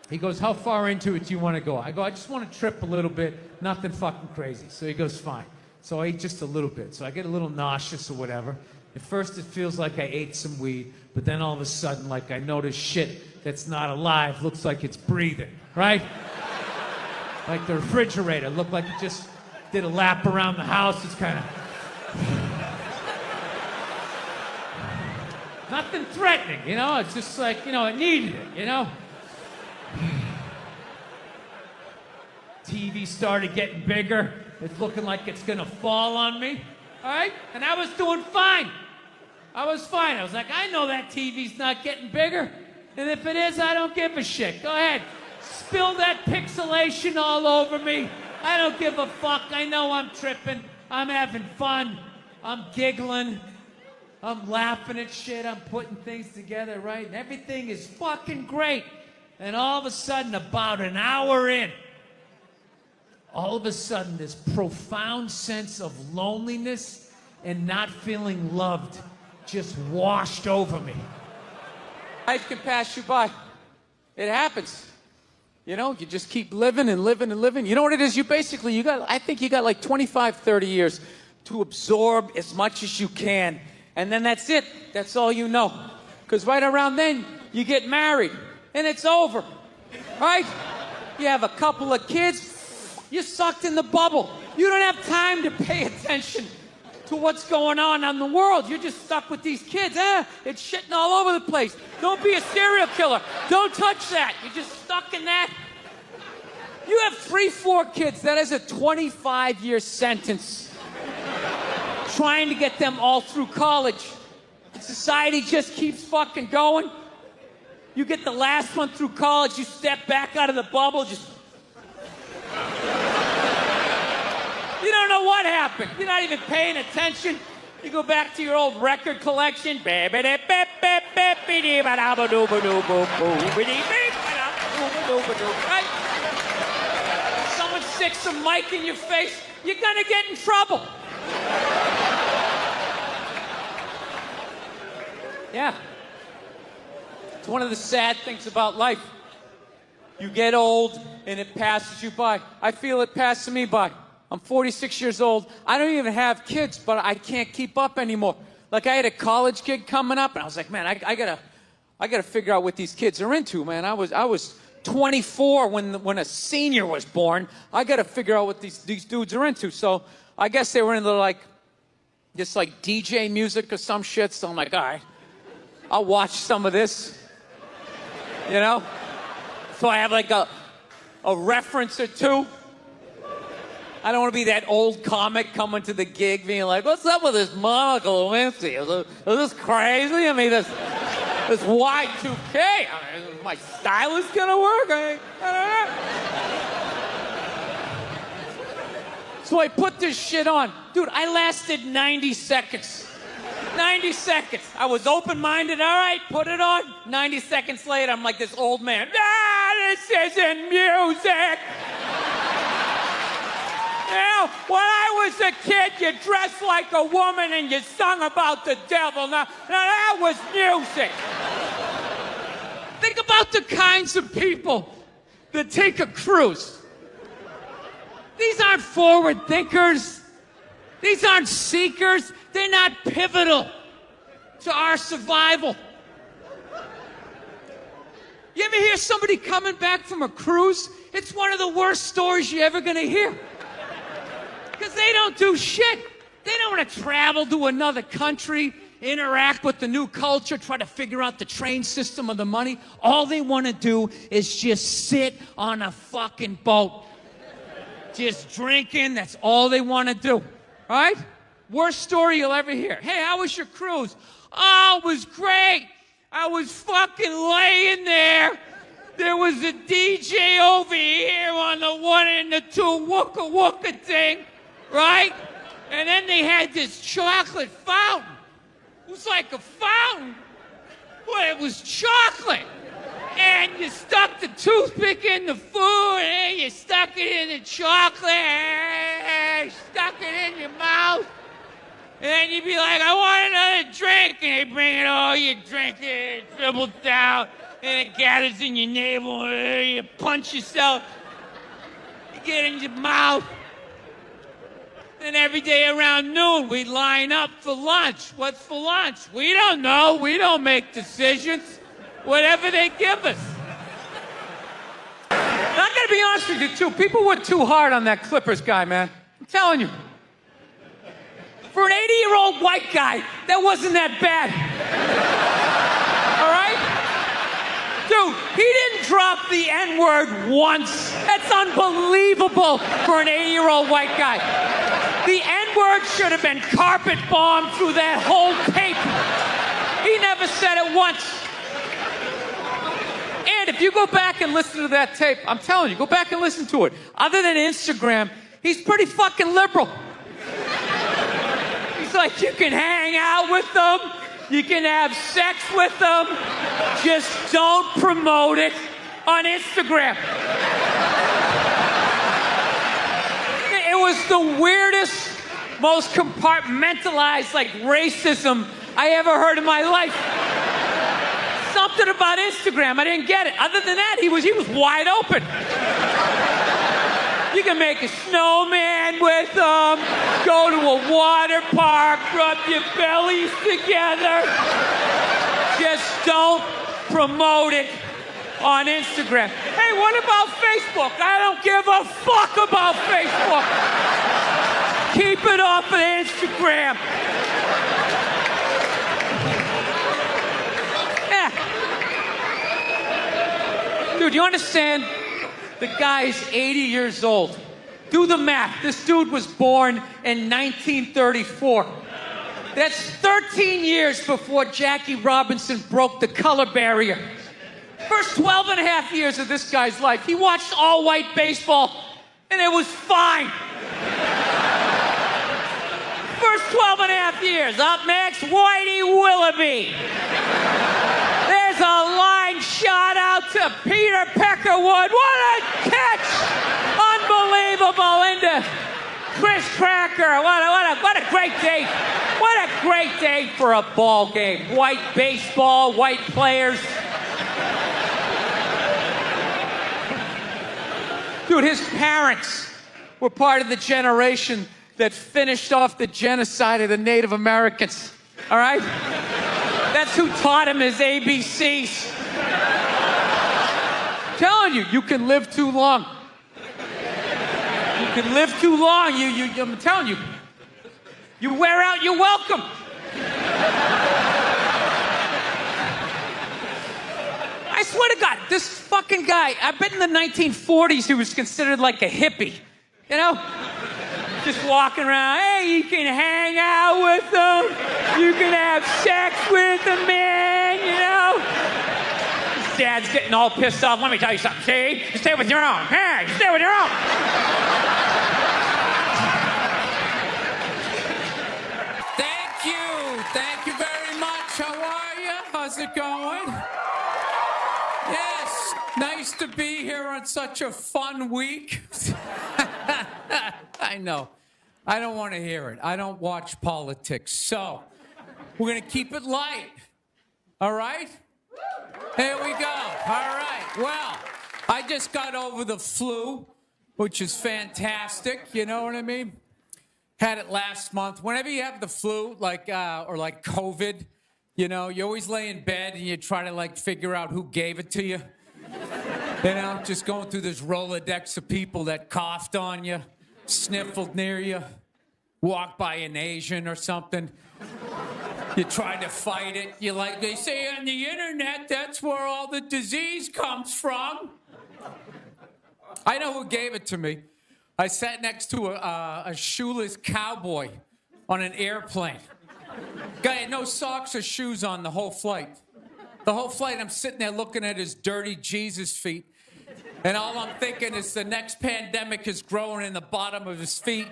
He goes, how far into it do you want to go? I go, I just want to trip a little bit, nothing fucking crazy. So he goes, fine. So I ate just a little bit. So I get a little nauseous or whatever. At first it feels like I ate some weed, but then all of a sudden, like I notice shit that's not alive looks like it's breathing, right? Like the refrigerator looked like it just did a lap around the house. It's kind of... Nothing threatening, you know? It's just like, it needed it, you know? TV started getting bigger. It's looking like it's gonna fall on me, all right? And I was doing fine. I was fine. I was like, I know that TV's not getting bigger. And if it is, I don't give a shit. Go ahead. Spill that pixelation all over me. I don't give a fuck. I know I'm tripping. I'm having fun. I'm giggling. I'm laughing at shit. I'm putting things together, right? And everything is fucking great. And all of a sudden, about an hour in, all of a sudden, this profound sense of loneliness and not feeling loved just washed over me. Life can pass you by. It happens. You know, you just keep living and living and living. You know what it is? I think you got like 25, 30 years to absorb as much as you can. And then that's it. That's all you know. Because right around then, you get married. And it's over. Right? You have a couple of kids. You're sucked in the bubble. You don't have time to pay attention to what's going on in the world. You're just stuck with these kids. It's shitting all over the place. Don't be a serial killer. Don't touch that. You're just stuck in that. You have 3, 4 kids. That is a 25-year sentence. Trying to get them all through college. Society just keeps fucking going. You get the last one through college, you step back out of the bubble, just... You don't know what happened. You're not even paying attention. You go back to your old record collection. Right? Someone sticks a mic in your face, you're gonna get in trouble. Yeah. It's one of the sad things about life. You get old and it passes you by. I feel it passing me by. I'm 46 years old. I don't even have kids, but I can't keep up anymore. Like I had a college gig coming up, and I was like, man, I gotta figure out what these kids are into, man. I was 24 when a senior was born. I gotta figure out what these dudes are into. So I guess they were into like DJ music or some shit. So I'm like, all right, I'll watch some of this. You know? So I have like a reference or two. I don't want to be that old comic coming to the gig being like, what's up with this Monica Lewinsky? Is this crazy? I mean, this Y2K. I mean, my stylist gonna work? I don't know. So I put this shit on. Dude, I lasted 90 seconds. 90 seconds. I was open-minded. All right, put it on. 90 seconds later, I'm like this old man. This isn't music. You know, when I was a kid, you dressed like a woman and you sung about the devil. Now that was music. Think about about the kinds of people that take a cruise. These aren't forward thinkers. These aren't seekers. They're not pivotal to our survival. You ever hear somebody coming back from a cruise? It's one of the worst stories you're ever gonna hear. Because they don't do shit. They don't want to travel to another country, interact with the new culture, try to figure out the train system or the money. All they want to do is just sit on a fucking boat. Just drinking, that's all they want to do. All right? Worst story you'll ever hear. Hey, how was your cruise? Oh, it was great. I was fucking laying there. There was a DJ over here on the 1 and the 2 wooka wooka thing, right? And then they had this chocolate fountain. It was like a fountain, but it was chocolate. And you stuck the toothpick in the food, and you stuck it in the chocolate, and you stuck it in your mouth. And then you'd be like, I want another drink. And they bring it all, you drink it, it dribbles down, and it gathers in your navel, and you punch yourself, you get in your mouth. And every day around noon, we'd line up for lunch. What's for lunch? We don't know. We don't make decisions. Whatever they give us. And I gotta be honest with you, too. People were too hard on that Clippers guy, man. I'm telling you. For an 80-year-old white guy, that wasn't that bad. All right? Dude, he didn't drop the N-word once. That's unbelievable for an 80-year-old white guy. The N-word should have been carpet bombed through that whole tape. He never said it once. And if you go back and listen to that tape, I'm telling you, go back and listen to it. Other than Instagram, he's pretty fucking liberal. He's like, you can hang out with them, you can have sex with them, just don't promote it on Instagram. It was the weirdest, most compartmentalized, like, racism I ever heard in my life. Something about Instagram, I didn't get it. Other than that, he was wide open. You can make a snowman with them, go to a water park, rub your bellies together. Just don't promote it on Instagram. Hey, what about Facebook? I don't give a fuck about Facebook. Keep it off of Instagram. Yeah. Dude, you understand? The guy's 80 years old. Do the math. This dude was born in 1934. That's 13 years before Jackie Robinson broke the color barrier. First 12 and a half years of this guy's life, he watched all-white baseball, and it was fine. First 12 and a half years. Up next, Whitey Willoughby. There's a line shot out to Peter Peckerwood. What a catch! Unbelievable into Chris Cracker. What a great day. What a great day for a ball game. White baseball, white players. Dude, his parents were part of the generation that finished off the genocide of the Native Americans. All right? That's who taught him his ABCs. I'm telling you, you can live too long. You can live too long. I'm telling you, you wear out your welcome. I swear to God, this fucking guy, I bet in the 1940s he was considered like a hippie. You know? Just walking around, hey, you can hang out with them, you can have sex with them, man, you know? His dad's getting all pissed off. Let me tell you something, see? You stay with your own. Hey, you stay with your own. Thank you very much. How are you? How's it going? Yes, nice to be here on such a fun week. I know. I don't want to hear it. I don't watch politics. So, we're going to keep it light. All right? Here we go. All right. Well, I just got over the flu, which is fantastic. You know what I mean? Had it last month. Whenever you have the flu, like or like COVID, you know, you always lay in bed and you try to like figure out who gave it to you. You know, just going through this Rolodex of people that coughed on you, sniffled near you, walked by an Asian or something. You try to fight it. You like, they say on the internet, that's where all the disease comes from. I know who gave it to me. I sat next to a shoeless cowboy on an airplane. Guy had no socks or shoes on the whole flight. The whole flight, I'm sitting there looking at his dirty Jesus feet. And all I'm thinking is the next pandemic is growing in the bottom of his feet.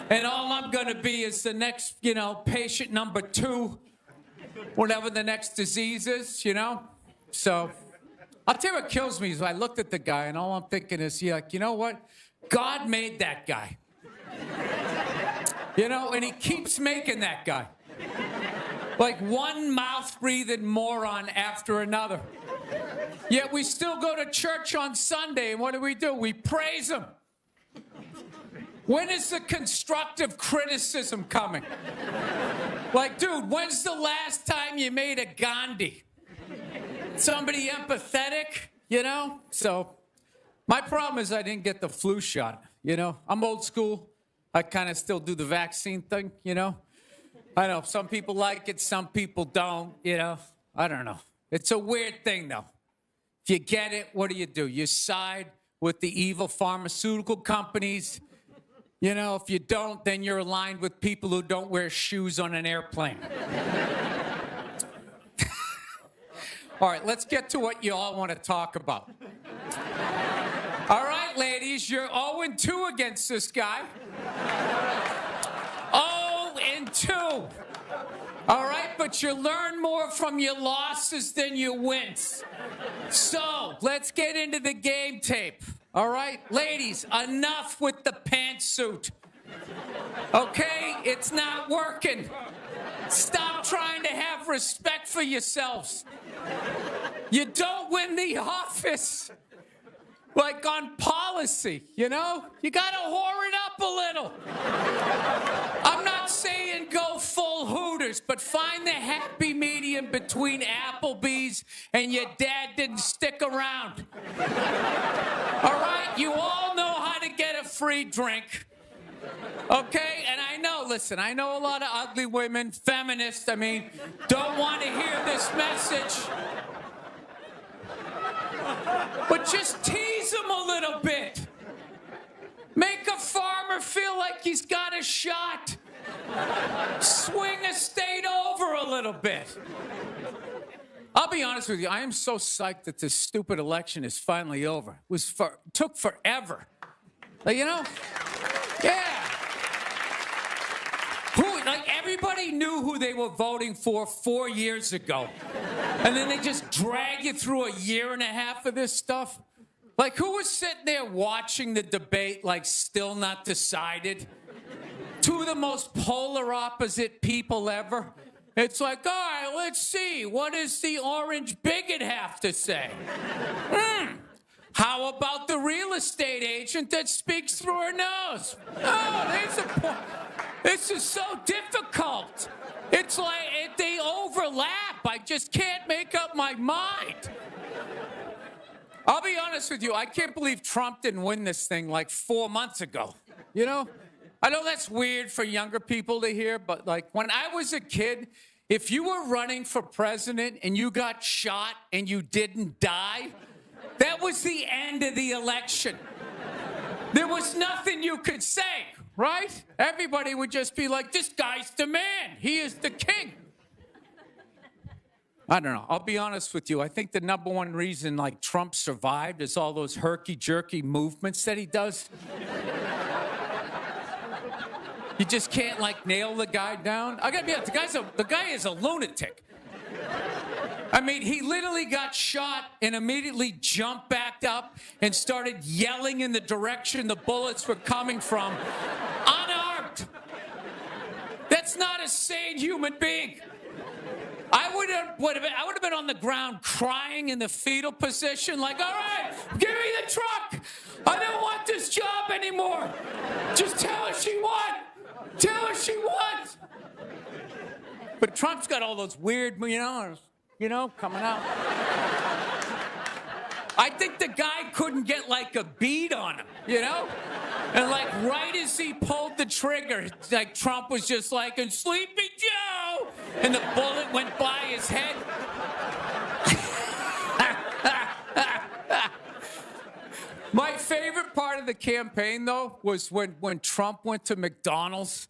And all I'm going to be is the next, you know, patient number 2, whatever the next disease is, you know? So I'll tell you what kills me is I looked at the guy and all I'm thinking is, yeah, like, you know what? God made that guy. You know, and he keeps making that guy. Like one mouth-breathing moron after another. Yet we still go to church on Sunday, and what do? We praise him. When is the constructive criticism coming? Like, dude, when's the last time you made a Gandhi? Somebody empathetic, you know? So, my problem is I didn't get the flu shot, you know? I'm old school. I kind of still do the vaccine thing, you know? I know, some people like it, some people don't, you know? I don't know. It's a weird thing, though. If you get it, what do? You side with the evil pharmaceutical companies. You know, if you don't, then you're aligned with people who don't wear shoes on an airplane. All right, let's get to what you all want to talk about. All right, ladies, you're 0-2 against this guy. 0-2. All right, but you learn more from your losses than your wins. So, let's get into the game tape. All right, ladies, enough with the pantsuit. Okay, it's not working. Stop trying to have respect for yourselves. You don't win the office. Like on policy, you know? You gotta whore it up a little. I'm not saying go full Hooters, but find the happy medium between Applebee's and your dad didn't stick around. All right? You all know how to get a free drink. Okay? And I know, listen, I know a lot of ugly women, feminists, don't want to hear this message. But just tease him a little bit. Make a farmer feel like he's got a shot. Swing a state over a little bit. I'll be honest with you, I am so psyched that this stupid election is finally over. It took forever. Like, you know? Yeah. Everybody knew who they were voting for 4 years ago. And then they just drag you through a year and a half of this stuff. Like, who was sitting there watching the debate, like, still not decided? Two of the most polar opposite people ever. It's like, all right, let's see. What does the orange bigot have to say? How about the real estate agent that speaks through her nose? Oh, there's a point. This is so difficult. It's like they overlap. I just can't make up my mind. I'll be honest with you. I can't believe Trump didn't win this thing like 4 months ago. You know? I know that's weird for younger people to hear, but like when I was a kid, if you were running for president and you got shot and you didn't die, that was the end of the election. There was nothing you could say. Right? Everybody would just be like, this guy's the man. He is the king. I don't know. I'll be honest with you. I think the number one reason, like, Trump survived is all those herky-jerky movements that he does. You just can't, like, nail the guy down. I gotta be honest, the guy is a lunatic. He literally got shot and immediately jumped back up and started yelling in the direction the bullets were coming from, unarmed. That's not a sane human being. I would have been on the ground crying in the fetal position, like, all right, give me the truck. I don't want this job anymore. Just tell her she won. Tell her she won. But Trump's got all those weird, coming out. I think the guy couldn't get like a bead on him, And like right as he pulled the trigger, like Trump was just like, and Sleepy Joe, and the bullet went by his head. My favorite part of the campaign, though, was when Trump went to McDonald's.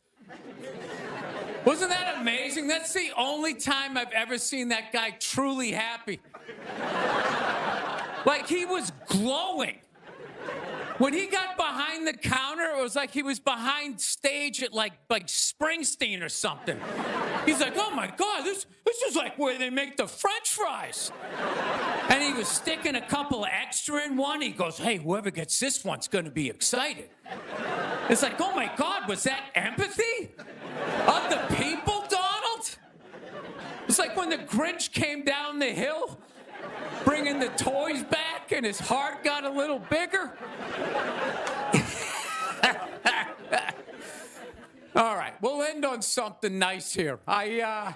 Wasn't that amazing? That's the only time I've ever seen that guy truly happy. Like, he was glowing. When he got behind the counter, it was like he was behind stage at like Springsteen or something. He's like, oh my God, this is like where they make the French fries. And he was sticking a couple extra in one. He goes, hey, whoever gets this one's gonna be excited. It's like, oh my God, was that empathy? Of the people, Donald? It's like when the Grinch came down the hill, bringing the toys back, and his heart got a little bigger. All right, we'll end on something nice here. I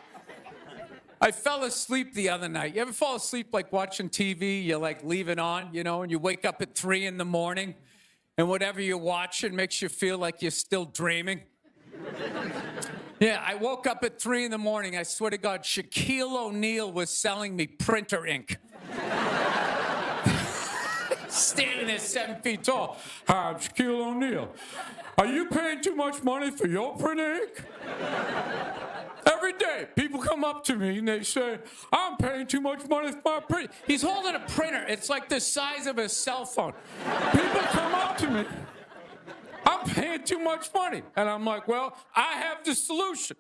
fell asleep the other night. You ever fall asleep like watching TV? You like leave it on, and you wake up at 3 in the morning, and whatever you're watching makes you feel like you're still dreaming. Yeah, I woke up at 3 in the morning. I swear to God, Shaquille O'Neal was selling me printer ink. Standing there 7 feet tall. Hi, I'm Shaquille O'Neal. Are you paying too much money for your printer ink? Every day, people come up to me and they say, I'm paying too much money for my printer. He's holding a printer. It's like the size of a cell phone. People come up to me. I'm paying too much money. And I'm like, well, I have the solution.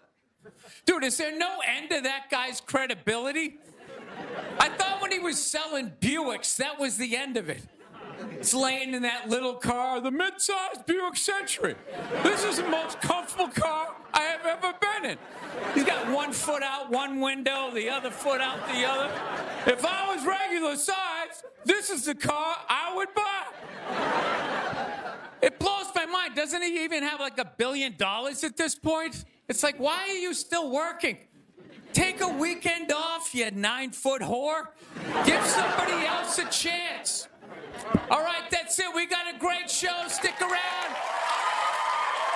Dude, is there no end to that guy's credibility? I thought when he was selling Buicks, that was the end of it. It's laying in that little car, the mid-sized Buick Century. This is the most comfortable car I have ever been in. He's got one foot out one window, the other foot out the other. If I was regular size, this is the car I would buy. It blows my mind. Doesn't he even have like $1 billion at this point? It's like, why are you still working? Take a weekend off, you 9-foot whore. Give somebody else a chance. All right, that's it. We got a great show. Stick around.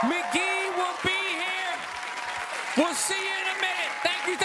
McGee will be here. We'll see you in a minute. Thank you.